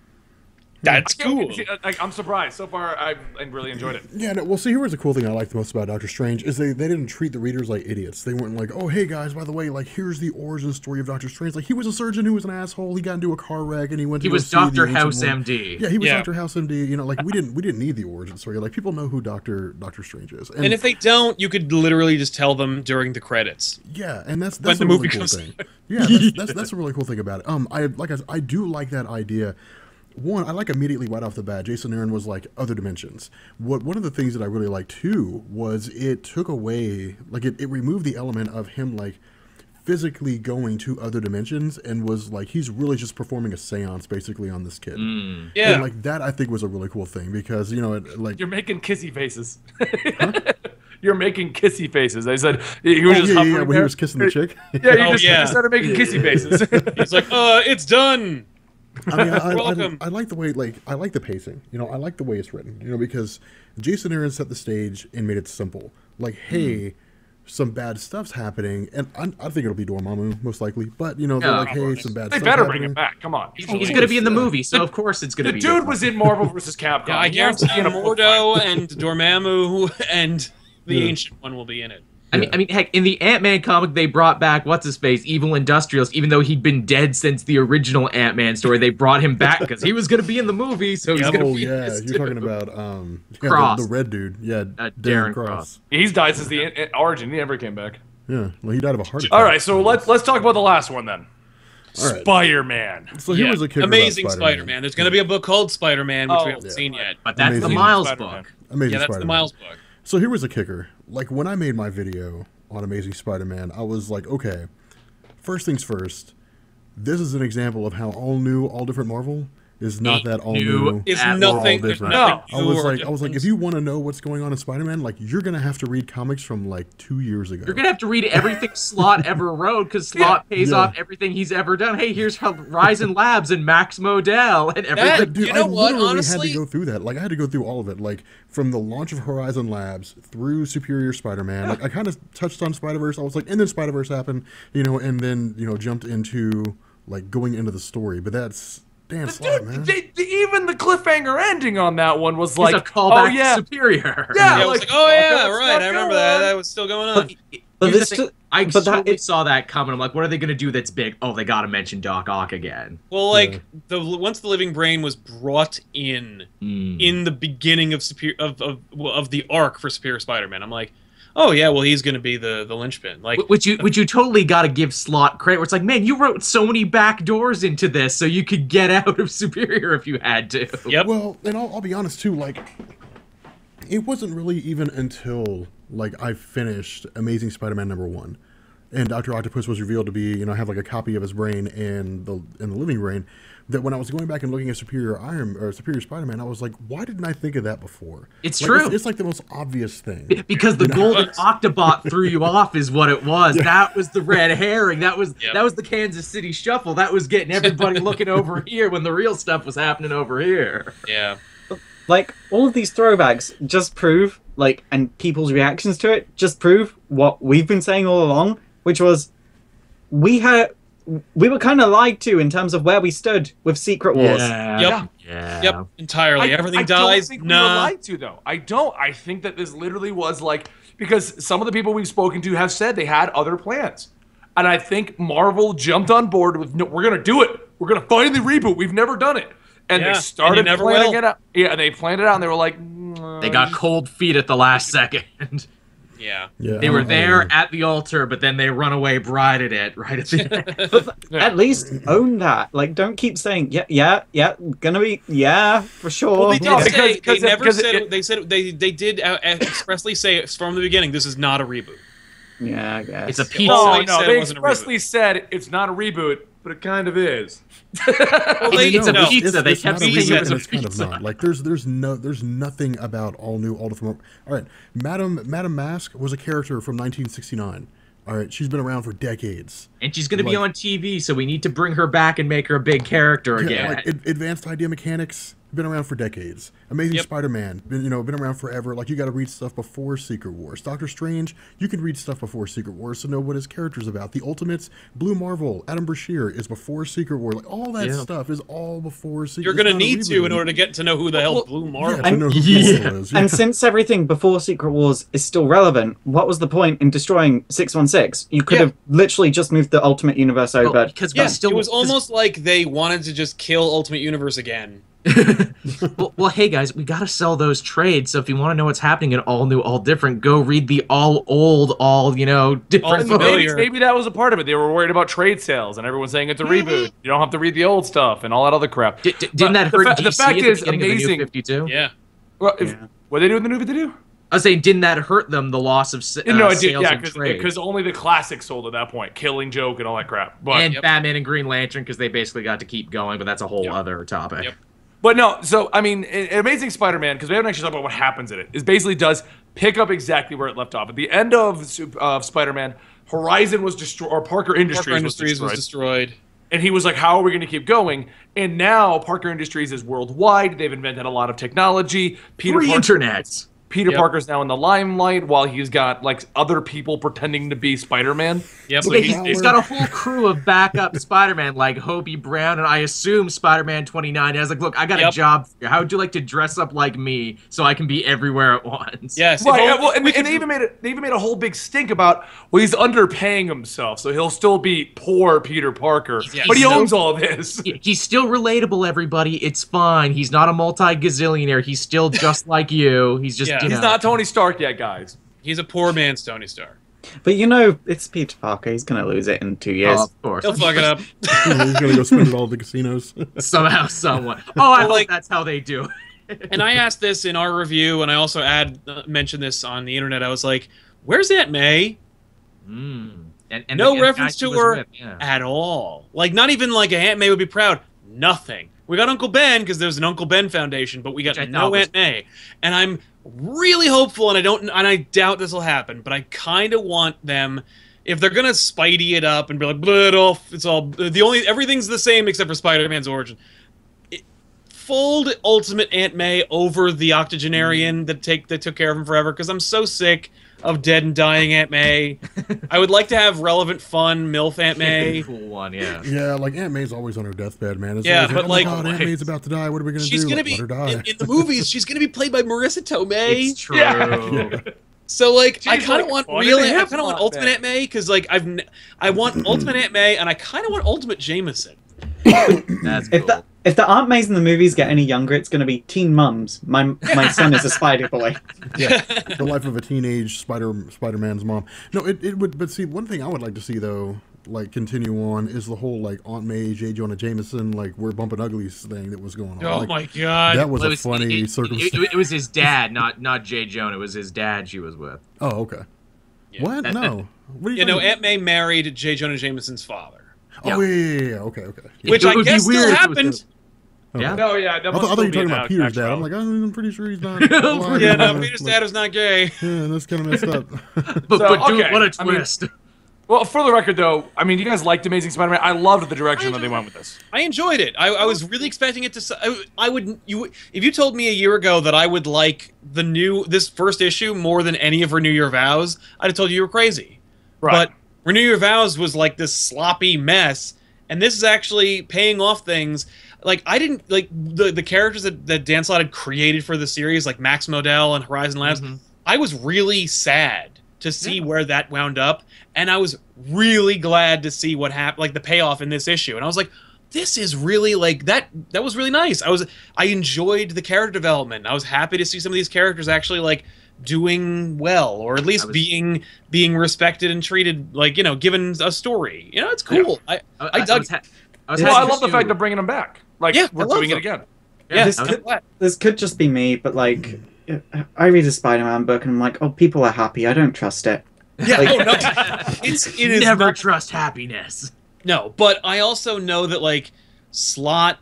That's cool. I'm surprised. So far, I really enjoyed it. Yeah, no, well, see, here was the cool thing I liked the most about Doctor Strange is they didn't treat the readers like idiots. They weren't like, oh, hey, guys, by the way, like, here's the origin story of Doctor Strange. Like, he was a surgeon who was an asshole. He got into a car wreck, and he went to He was Dr. House MD. Yeah, he was Dr. House MD. You know, like, we didn't need the origin story. Like, people know who Doctor Strange is. And if they don't, you could literally just tell them during the credits. Yeah, and that's when a the really movie cool comes thing. Yeah, that's a really cool thing about it. I do like that idea. One, I like immediately right off the bat, Jason Aaron was like other dimensions. One of the things that I really liked too was it took away, like it removed the element of him like physically going to other dimensions and was like, he's really just performing a seance basically on this kid. Yeah. And like that I think was a really cool thing because, you know, like. You're making kissy faces. Huh? You're making kissy faces. I said he was just hovering when he was kissing the chick. Yeah, he started making kissy faces. He's like, it's done. I mean, I like the way, like, I like the pacing. You know, I like the way it's written. You know, because Jason Aaron set the stage and made it simple. Like, hey, some bad stuff's happening, and I think it'll be Dormammu most likely. But you know, they're like, hey, some bad stuff. They better happening. bring him back. Come on, he's going to be in the movie, so of course it's going to be. The dude was in Marvel vs. Capcom. Yeah, I guarantee Mordo and Dormammu and the Ancient One will be in it. I mean, heck, in the Ant-Man comic, they brought back, what's-his-face, Evil Industrialist, even though he'd been dead since the original Ant-Man story. They brought him back because he was going to be in the movie, so he's going to be in this you're talking about Cross. The red dude. Yeah, Darren Cross. He's died since the origin. He never came back. Yeah, well, he died of a heart attack. All right, so let's talk about the last one then. All right. Spider-Man. So here was a kicker amazing about Spider-Man. There's going to be a book called Spider-Man, which we haven't seen yet. But that's the Miles book. Amazing that's the Miles book. So here was a kicker. Like, when I made my video on Amazing Spider-Man, I was like, okay, first things first, this is an example of how all new, all different Marvel is not that all new new. It's at nothing. all There's different. nothing. I new was or like, different. if you want to know what's going on in Spider-Man, like you're gonna have to read comics from like 2 years ago. You're gonna have to read everything Slott ever wrote because Slott pays Yeah. off everything he's ever done. Hey, here's Horizon Labs and Max Modell and everything. Dude, You know I what, literally honestly- had to go through that. Like I had to go through all of it, like from the launch of Horizon Labs through Superior Spider-Man. Like I kind of touched on Spider-Verse. I was like, and then Spider-Verse happened, and then jumped into like going into the story. But that's Dan Slott, man. Even the cliffhanger ending on that one was It's like, a callback oh yeah, to Superior. Yeah, Yeah, I was like, oh yeah, right. I remember that. That was still going on. But Here's this the thing. t- I but that- totally saw that coming. I'm like, what are they going to do that's big? Oh, they got to mention Doc Ock again. Well, like once the Living Brain was brought in the beginning of of the arc for Superior Spider-Man, I'm like, oh yeah, well he's gonna be the linchpin. Like, Which you totally got to give Slott credit. Where it's like, man, you wrote so many back doors into this, so you could get out of Superior if you had to. yep. Well, and I'll be honest too. Like, it wasn't really even until like I finished Amazing Spider-Man #1, and Dr. Octopus was revealed to be, I have like a copy of his brain in the Living Brain, that when I was going back and looking at Superior Spider-Man, I was like, why didn't I think of that before? It's Like, true. It's like the most obvious thing. Because the golden Octobot threw you off is what it was. That was the red herring. That was the Kansas City Shuffle. That was getting everybody looking over here when the real stuff was happening over here. Yeah. Like, all of these throwbacks just prove, like, and people's reactions to it just prove what we've been saying all along, which was we were kind of lied to in terms of where we stood with Secret Wars. Yep. Yeah. Yep. Entirely. Everything I dies. don't think we were lied to, though. I don't. I think that this literally was like, because some of the people we've spoken to have said they had other plans. And I think Marvel jumped on board with, no, we're going to do it. We're going to finally reboot. We've never done it. And Yeah, they started and you never planning will. it out. Yeah, and they planned it out, and they were like, They got cold feet at the last second. Yeah. Yeah, They were I there at the altar, but then they runaway brided it right at the end. At least own that. Like, don't keep saying, yeah, gonna be, yeah, for sure. Well, they did No, say, because they never because said, it- they said, they did expressly say from the beginning, this is not a reboot. Yeah, I guess. It's a They pizza. always No, said they it wasn't a expressly said it's not a reboot, but it kind of is. Well, they, It's a no. pizza. They it's kept not a saying reboot, it was and a it's kind of pizza. not. Like there's nothing about all new, all different. All right, Madame Mask was a character from 1969. All right, she's been around for decades. And she's going to be Like- on TV, so we need to bring her back and make her a big character Yeah, again. like advanced idea mechanics been around for decades. Amazing Yep. Spider-Man been around forever. Like you got to read stuff before Secret Wars. Doctor Strange, you can read stuff before Secret Wars to know what his character's about. The Ultimates, Blue Marvel, Adam Brashear is before Secret Wars. Like all that Yeah. stuff is all before Secret. You're it's going to not a need to in reboot. order to get to know who the hell Blue Marvel Yeah, to know who Yeah. Marvel is. And since everything before Secret Wars is still relevant, what was the point in destroying 616? You could have literally just moved the Ultimate Universe over. Well, because we Yeah, still it was almost like they wanted to just kill Ultimate Universe again. well, hey guys, we gotta sell those trades. So if you want to know what's happening in all new, all different, go read the all old, all different. All familiar. Maybe that was a part of it. They were worried about trade sales, and everyone's saying it's a reboot. You don't have to read the old stuff and all that other crap. Didn't that hurt DC the fact at the is beginning of the amazing. New 52? Yeah. Well, what they do in the new 52? I was saying, didn't that hurt them, the loss of No, it did. sales Yeah, and trade? because only the classics sold at that point. Killing Joke and all that crap. But And Batman and Green Lantern, because they basically got to keep going, but that's a whole other topic. Yep. But no, so I mean, Amazing Spider-Man, because we haven't actually talked about what happens in it, is basically does pick up exactly where it left off. At the end of Spider-Man, Horizon was destroyed, or Parker Industries, Parker Industries was destroyed. And he was like, how are we going to keep going? And now Parker Industries is worldwide. They've invented a lot of technology. Three internets. Peter Yep. Parker's now in the limelight while he's got like other people pretending to be Spider-Man. Yep. So Okay, he's- he's got a whole crew of backup Spider-Man, like Hobie Brown, and I assume Spider-Man 29. I was like, look, I got a Yep. job for you. How would you like to dress up like me so I can be everywhere at once? Yes. Right, if yeah, only well, and, we and they even made a whole big stink about, well, he's underpaying himself, so he'll still be poor Peter Parker, Yeah, but he he's owns all this. He's still relatable, everybody. It's fine. He's not a multi-gazillionaire. He's still just like you. He's just, Yeah. you He's know. not Tony Stark yet, guys. He's a poor man's Tony Stark. But it's Peter Parker. He's going to lose it in 2 years. Oh, of course. He'll fuck it up. He's gonna go spend it all at the casinos. Somehow, someone. Oh, I Well, hope like- that's how they do it. And I asked this in our review, and I also mentioned this on the internet. I was like, "Where's Aunt May?" And No the reference guy she to was her with, yeah. at all. Like, not even like Aunt May would be proud. Nothing. We got Uncle Ben because there's an Uncle Ben Foundation, but we got Which I no thought was- Aunt May. And I'm really hopeful, and I doubt this will happen, but I kind of want them, if they're gonna Spidey it up and be like, everything's the same except for Spider-Man's origin. Fold Ultimate Aunt May over the octogenarian that took care of him forever, because I'm so sick of dead and dying Aunt May. I would like to have relevant, fun MILF Aunt May. Cool one, yeah. Yeah, like Aunt May's always on her deathbed, man. It's Yeah, always but oh like- my God, Aunt May's about to die. What are we gonna She's do? gonna Like, be let her die. in the movies. She's gonna be played by Marissa Tomei. It's true. Yeah. So like, I She's kind of like, want what real. did they I have kind of want on Ultimate that? Aunt May because like I want Ultimate Aunt May, and I kind of want Ultimate Jameson. That's If cool. the Aunt Mays in the movies get any younger, it's going to be teen mums. My son is a Spider Boy. Yeah, the life of a teenage Spider-Man's mom. No, it would. But see, one thing I would like to see though, like continue on, is the whole like Aunt May, J. Jonah Jameson, like we're bumping uglies thing that was going on. Oh Like, my god! that was Well, a funny circumstance. it was his dad, not Jay Jonah. It was his dad she was with. Oh, okay. What? No. What are you You know, talking Aunt May married J. Jonah Jameson's father, about? Oh yeah. Okay. which It I would be guess still weird if it was happened. the- Yeah. No, yeah. That I must thought still you were be talking an about Peter's actual- dad. I'm like, I'm pretty sure he's not. alive. Yeah, no, Peter's dad is not gay. Yeah, that's kind of messed up. But dude, okay, what a I mean- twist. Well, for the record, though, I mean, you guys liked Amazing Spider-Man. I loved the direction that they went with this. I enjoyed it. I was really expecting it to. I would. If you told me a year ago that I would like this first issue more than any of Renew Your Vows, I'd have told you were crazy. Right. But Renew Your Vows was like this sloppy mess, and this is actually paying off things. Like I didn't like the characters that Dan Slott had created for the series, like Max Modell and Horizon Labs. I was really sad to see where that wound up, and I was really glad to see what happened, like the payoff in this issue. And I was like, this is really like that was really nice. I enjoyed the character development. I was happy to see some of these characters actually like doing well, or at least being respected and treated, like, you know, given a story. You know, it's cool. I dug it. Well, I love the fact they're bringing them back. Like, Yeah, we're I love doing them. it again. Yeah, This could just be me, but like, I read a Spider-Man book and I'm like, oh, people are happy. I don't trust it. yeah. Like- Oh, no, it is Never not- trust happiness. No, but I also know that like Slott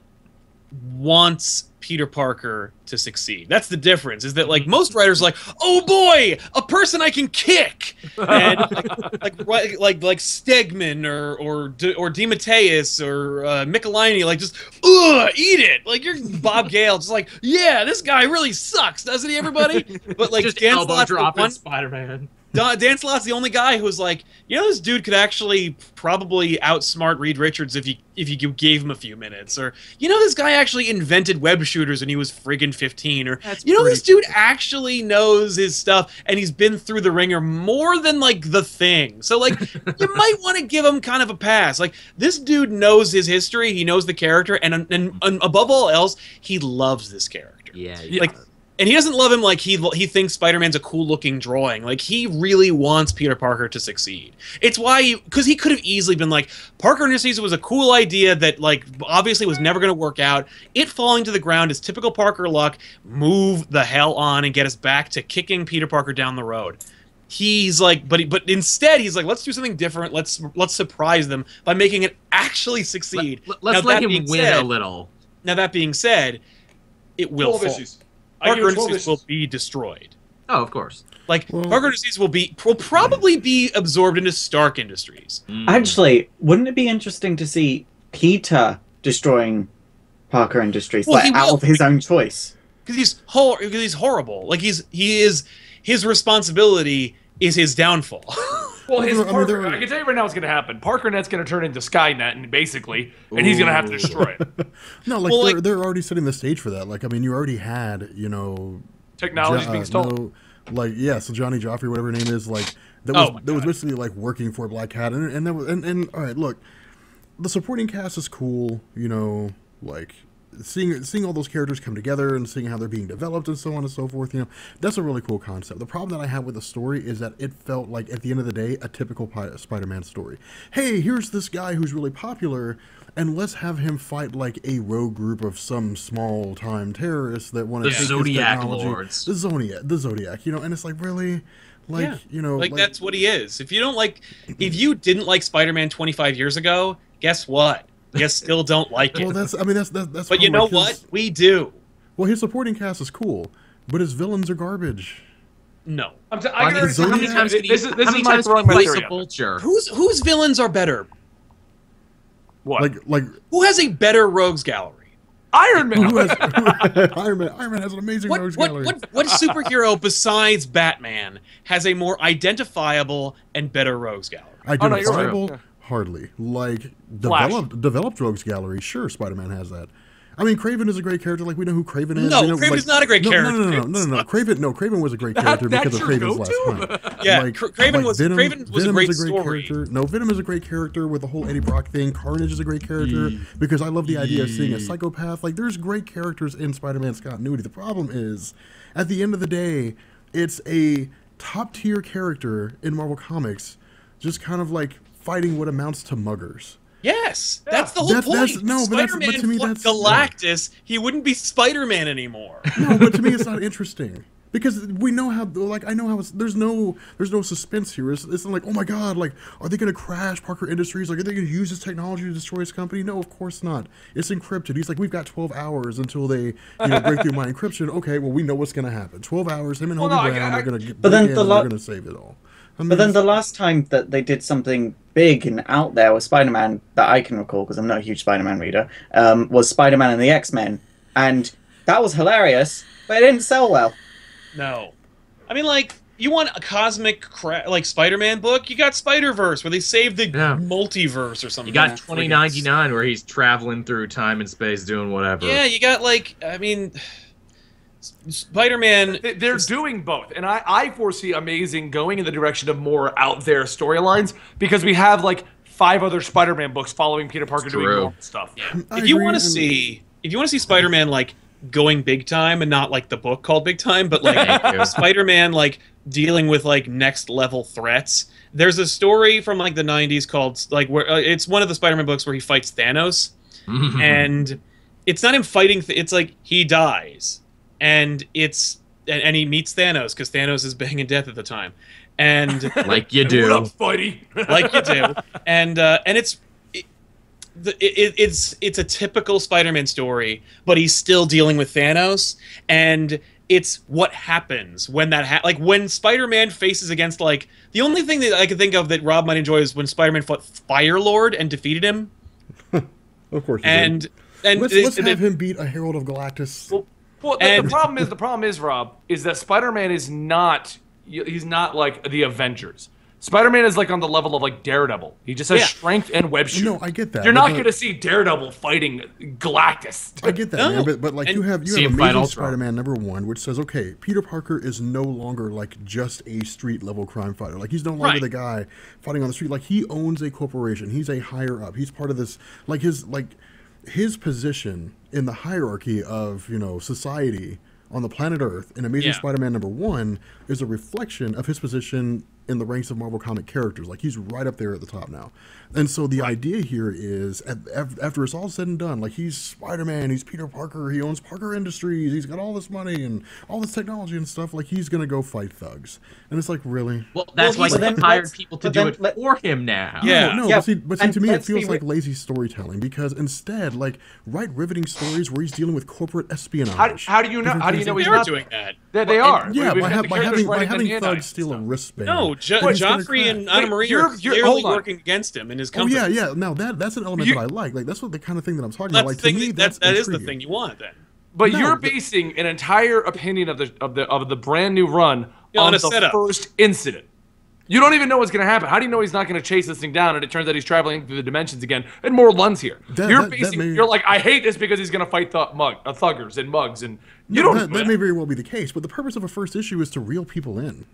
wants Peter Parker to succeed. That's the difference. Is that like most writers are like, oh boy, a person I can kick, and like Stegman or DeMatteis or Michelini, like just eat it. Like you're Bob Gale, just like, yeah, this guy really sucks, doesn't he? Everybody, but like Just Dan elbow Slott's the dropping one- Spider-Man. Dan Slott's the only guy who's like, you know, this dude could actually probably outsmart Reed Richards if you gave him a few minutes, or you know, this guy actually invented web shooters when he was friggin' 15, or That's you know, this pretty dude actually knows his stuff and he's been through the ringer more than like the Thing. So like, you might want to give him kind of a pass. Like this dude knows his history, he knows the character, and above all else, he loves this character. Yeah. Like. And he doesn't love him like he thinks Spider-Man's a cool-looking drawing. Like, he really wants Peter Parker to succeed. It's why, because he could have easily been like, Parker Industries was a cool idea that, like, obviously was never going to work out. It falling to the ground is typical Parker luck. Move the hell on and get us back to kicking Peter Parker down the road. He's like, but instead he's like, let's do something different. Let's surprise them by making it actually succeed. Let's Now, let that him being win said- a little. Now, that being said, it will 12 fall. issues. I give Parker it 12 Industries will issues. be destroyed. Oh, of course. Like, Well- Parker Industries will probably be absorbed into Stark Industries. Actually, wouldn't it be interesting to see Peter destroying Parker Industries, Well, like he out will. of his own choice? Because he's horrible. Like, his responsibility is his downfall. Well, his I mean, Parker, there- I can tell you right now what's going to happen. Parker Net's going to turn into Skynet, and basically, and he's going to have to destroy it. No, like, Well, they're already setting the stage for that. Like, I mean, you already had, you know, Technology's being stolen. no, like, yeah, so Johnny Joffrey, whatever her name is, like, that Oh was my God. basically like working for Black Cat, and that was, and all right, look, the supporting cast is cool, you know, like seeing all those characters come together and seeing how they're being developed and so on and so forth, you know, that's a really cool concept. The problem that I have with the story is that it felt like, at the end of the day, a typical Spider-Man story. Hey, here's this guy who's really popular, and let's have him fight like a rogue group of some small-time terrorists that want to The take his Zodiac technology. Lords. The Zodiac, you know, and it's like, really, like, Yeah. you know, Like, that's what he is. If you didn't like Spider-Man 25 years ago, guess what? You still don't like it. Well, that's but you know what? We do. Well, his supporting cast is cool, but his villains are garbage. No. How many times can this you is my throwing my fight theory the out. vulture? Whose villains are better? What? Like Who has a better rogues gallery? Iron Man. Iron Man has an amazing rogues gallery. What superhero besides Batman has a more identifiable and better rogues gallery? Identifiable? right. Hardly. Like Flash. developed rogues gallery. Sure, Spider-Man has that. I mean, Kraven is a great character. Like we know who Kraven is. No, we know, Kraven is not a great character. No. Kraven was a great character because of your Kraven's go-to? last time. Yeah, Kraven was a great story. character. No, Venom is a great character with the whole Eddie Brock thing. Carnage is a great character because I love the idea of seeing a psychopath. Like there's great characters in Spider-Man's continuity. The problem is, at the end of the day, it's a top tier character in Marvel Comics, just kind of like fighting what amounts to muggers. Yes, that's the whole point. Spider-Man but to me, fought Galactus. He wouldn't be Spider-Man anymore. No, but to me, it's not interesting because we know how. Like I know how. There's no suspense here. It's not like, oh my god, like are they going to crash Parker Industries? Like are they going to use this technology to destroy his company? No, of course not. It's encrypted. He's like, we've got 12 hours until they break through my encryption. Okay, well we know what's going to happen. 12 hours. Him and Hobie Brown are going to get. But then they're going to save it all. But then the last time that they did something big and out there with Spider-Man that I can recall, because I'm not a huge Spider-Man reader, was Spider-Man and the X-Men. And that was hilarious, but it didn't sell well. No. I mean, like, you want a cosmic, Spider-Man book? You got Spider-Verse, where they saved the multiverse or something. You got 2099, where he's traveling through time and space doing whatever. Yeah, you got, Spider-Man... They're doing both, and I foresee Amazing going in the direction of more out there storylines because we have like 5 other Spider-Man books following Peter Parker doing normal stuff. Yeah. If you want to see Spider-Man like going big time and not like the book called Big Time, but like Spider-Man like dealing with like next level threats. There's a story from like the 90s called like where it's one of the Spider-Man books where he fights Thanos, and it's not him fighting. It's like he dies. And and he meets Thanos because Thanos is banging death at the time, and like you do, what up, Spidey? Like you do, and it's a typical Spider-Man story, but he's still dealing with Thanos, and it's what happens when that like when Spider-Man faces against like the only thing that I can think of that Rob might enjoy is when Spider-Man fought Firelord and defeated him. Of course, and let's have him beat a Herald of Galactus. Well, the problem is, Rob, is that Spider-Man is not. He's not like the Avengers. Spider-Man is like on the level of like Daredevil. He just has strength and web shooting. No, I get that. You're not going to see Daredevil fighting Galactus. I get that, man. But like you have Amazing Spider-Man #1, which says, okay, Peter Parker is no longer like just a street level crime fighter. Like he's no longer the guy fighting on the street. Like he owns a corporation. He's a higher up. He's part of this. His position in the hierarchy of society on the planet Earth in Amazing Spider-Man #1 is a reflection of his position in the ranks of Marvel comic characters. Like he's right up there at the top now. And so the idea here is after it's all said and done, like he's Spider-Man, he's Peter Parker, he owns Parker Industries, he's got all this money and all this technology and stuff, like he's gonna go fight thugs. And it's like, really? Well, that's why he hired people to do it for him now. But see, to me it feels like lazy storytelling because instead, like, write riveting stories where he's dealing with corporate espionage. How do you know? How do you know he's not doing that? They are. Yeah, by having thugs steal a wristband. No, Joffrey and Anna Marie are clearly working against him in his company. Oh yeah. Now that's an element that I like. Like that's what the kind of thing that I'm talking about. Like to me, that is the thing you want then. But you're basing an entire opinion of the brand new run on the first incident. You don't even know what's going to happen. How do you know he's not going to chase this thing down? And it turns out he's traveling through the dimensions again. And more Lun's here. You're like, I hate this because he's going to fight thuggers and mugs. And that may very well be the case. But the purpose of a first issue is to reel people in.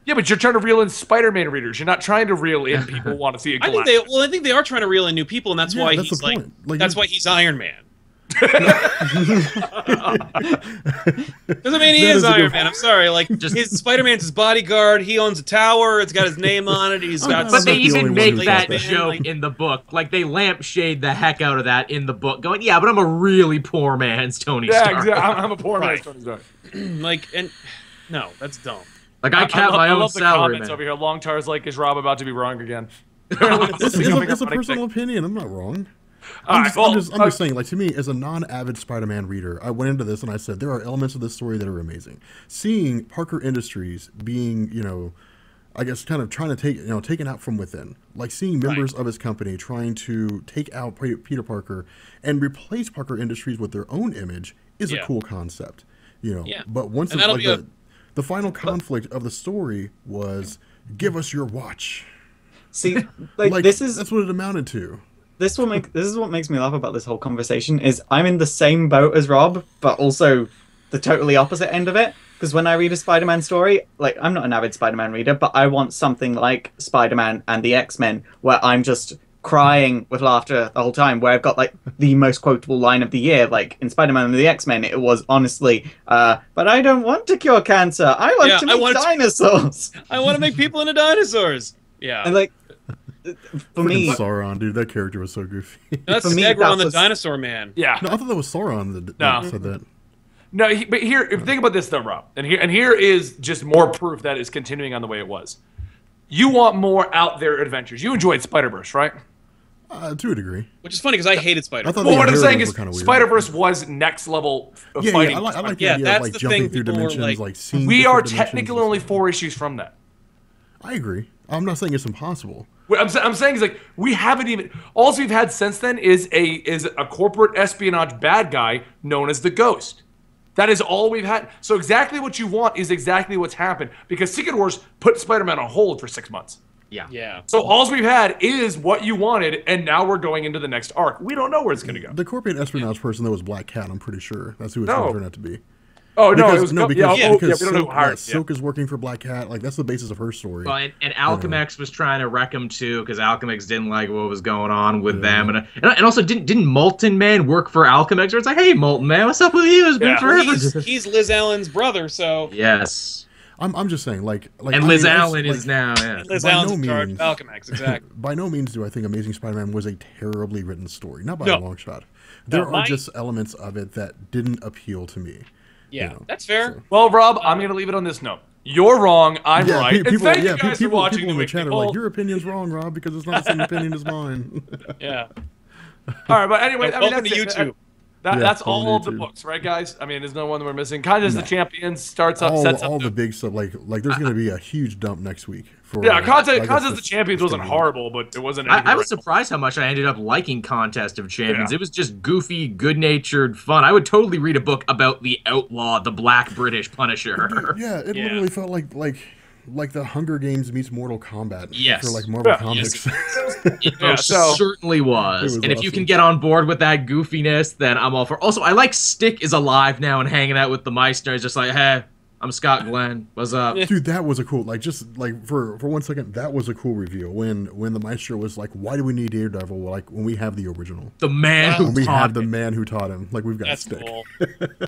Yeah, but you're trying to reel in Spider-Man readers. You're not trying to reel in people who want to see a Galactus. I think they are trying to reel in new people, and that's why he's like that's why he's Iron Man. Because I mean, he is Iron Man. I'm sorry, like his Spider-Man's his bodyguard. He owns a tower. It's got his name on it. He's got. But they even make that joke in the book. Like they lampshade the heck out of that in the book, going, "Yeah, but I'm a really poor man's Tony Stark." Yeah, exactly. I'm a poor man's Tony Stark. No, that's dumb. Like I cap my own salary, man. Over here, Longtar's like, is Rob about to be wrong again? It's a personal opinion. I'm not wrong. I'm just saying, like, to me, as a non-avid Spider-Man reader, I went into this and I said, there are elements of this story that are amazing. Seeing Parker Industries being, I guess, kind of trying to take, taken out from within. Like, seeing members of his company trying to take out Peter Parker and replace Parker Industries with their own image is a cool concept. But once the final conflict of the story was, give us your watch. See, that's what it amounted to. This is what makes me laugh about this whole conversation is I'm in the same boat as Rob, but also the totally opposite end of it. Because when I read a Spider-Man story, like, I'm not an avid Spider-Man reader, but I want something like Spider-Man and the X-Men, where I'm just crying with laughter the whole time, where I've got, like, the most quotable line of the year. Like, in Spider-Man and the X-Men, it was honestly, but I don't want to cure cancer. I want to make dinosaurs. I want to make people into dinosaurs. Yeah. And, like, for me, Sauron, dude, that character was so goofy. That's Stegron the Dinosaur Man. Yeah. No, I thought that was Sauron that said that. No, but here, think about this though, Rob, and here is just more proof that is continuing on the way it was. You want more out there adventures. You enjoyed Spider-Verse, right? To a degree. Which is funny because I hated Spider-Verse. Well, what I'm saying is Spider-Verse was next level of fighting. I like the idea of, like, jumping through dimensions, like seeing we are technically only 4 issues from that. I agree. I'm not saying it's impossible. What I'm saying is, like, we haven't even. All we've had since then is a corporate espionage bad guy known as the Ghost. That is all we've had. So exactly what you want is exactly what's happened, because Secret Wars put Spider-Man on hold for 6 months. Yeah. So all we've had is what you wanted, and now we're going into the next arc. We don't know where it's going to go. The corporate espionage person that was Black Cat, I'm pretty sure that's who it's going to turn out to be. Oh, no, because, it was because we don't know who hired. Silk is working for Black Cat. Like, that's the basis of her story. Well, and Alchemax was trying to wreck him too, because Alchemax didn't like what was going on with them, and also didn't Molten Man work for Alchemax? Where it's like, hey, Molten Man, what's up with you? It's been forever. He's Liz Allen's brother, so yes. I'm just saying, like and Liz Allen is now. Liz Allen's in charge of Alchemax, exactly. By no means do I think Amazing Spider-Man was a terribly written story, not by a long shot. There are just elements of it that didn't appeal to me. Yeah, that's fair. So. Well, Rob, I'm going to leave it on this note. You're wrong. I'm right. People, thank you guys for watching people in the chat are like, your opinion's wrong, Rob, because it's not the same opinion as mine. Yeah. All right, but anyway, welcome to YouTube. That's all of the books, right, guys? I mean, there's no one that we're missing. Conte's the Champion sets up all the big stuff. Like there's going to be a huge dump next week. Conte's the Champions wasn't horrible, but it wasn't. I was surprised how much I ended up liking Contest of Champions. Yeah. It was just goofy, good-natured fun. I would totally read a book about the Outlaw, the Black British Punisher. Yeah, it literally felt like the Hunger Games meets Mortal Kombat for like Marvel Comics. It certainly was. And if you can get on board with that goofiness, then I'm all for. Also, I like Stick is alive now and hanging out with the Meissner. It's just like, hey, I'm Scott Glenn. What's up? Dude, that was a cool, for 1 second, that was a cool reveal when the Maestro was like, why do we need Daredevil? Like, when we have the original. The man who taught him. We have the man who taught him. Like, we've got Stick. Cool.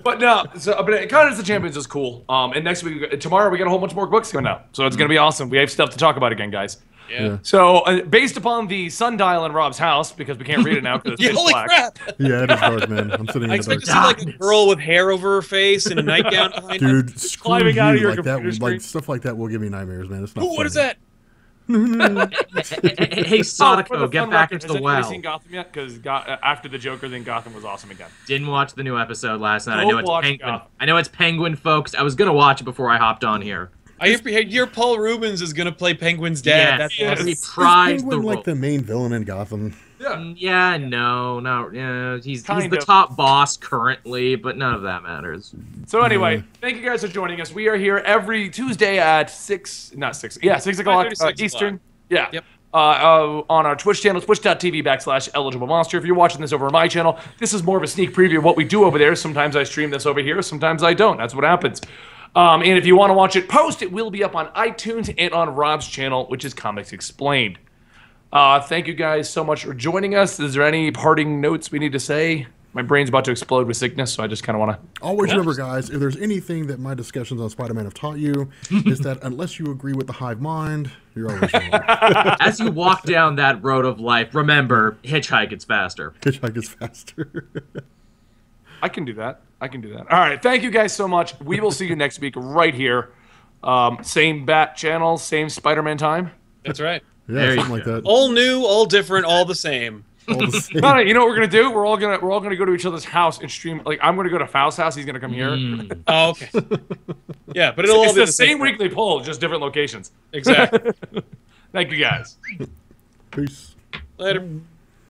But no, but Conte's the Champions is cool. And next week, tomorrow, we got a whole bunch more books coming out. So it's going to be awesome. We have stuff to talk about again, guys. Yeah. So, based upon the sundial in Rob's house, because we can't read it now because it's holy black. Crap! Yeah, it is dark, man. I'm sitting in the dark. I expect to see like a girl with hair over her face and a nightgown behind her. Dude, climbing out of your like computer screen. Like stuff like that will give me nightmares, man. It's not. What is that? Hey, Sadako, get back into the well. Have you seen Gotham yet? Because after the Joker, then Gotham was awesome again. Didn't watch the new episode last night. I know it's Penguin focused. I was gonna watch it before I hopped on here. I hear Paul Rubens is gonna play Penguin's dad. Yes, That's he Is prized the Penguin role. like the main villain in Gotham? Yeah, he's the top boss currently, but none of that matters. So anyway, thank you guys for joining us. We are here every Tuesday at 6 o'clock Eastern. Yeah. Yep. On our Twitch channel, twitch.tv/eligible monster. If you're watching this over my channel, this is more of a sneak preview of what we do over there. Sometimes I stream this over here, sometimes I don't. That's what happens. And if you want to watch it post, it will be up on iTunes and on Rob's channel, which is Comics Explained. Thank you guys so much for joining us. Is there any parting notes we need to say? My brain's about to explode with sickness, so I just kind of want to... Always remember, guys, if there's anything that my discussions on Spider-Man have taught you, is that unless you agree with the hive mind, you're always wrong. As you walk down that road of life, remember, hitchhike it's faster. Hitchhike is faster. I can do that. All right, thank you guys so much. We will see you next week right here. Same Bat channel, same Spider-Man time. right. Yeah, something like that. All new, all different, all the same. all the same. No, you know what we're gonna do? We're all gonna go to each other's house and stream. Like I'm gonna go to Faust's house. He's gonna come here. Oh, okay. Yeah, but it'll all It's be the same weekly poll, just different locations. Exactly. Thank you guys. Peace. Later.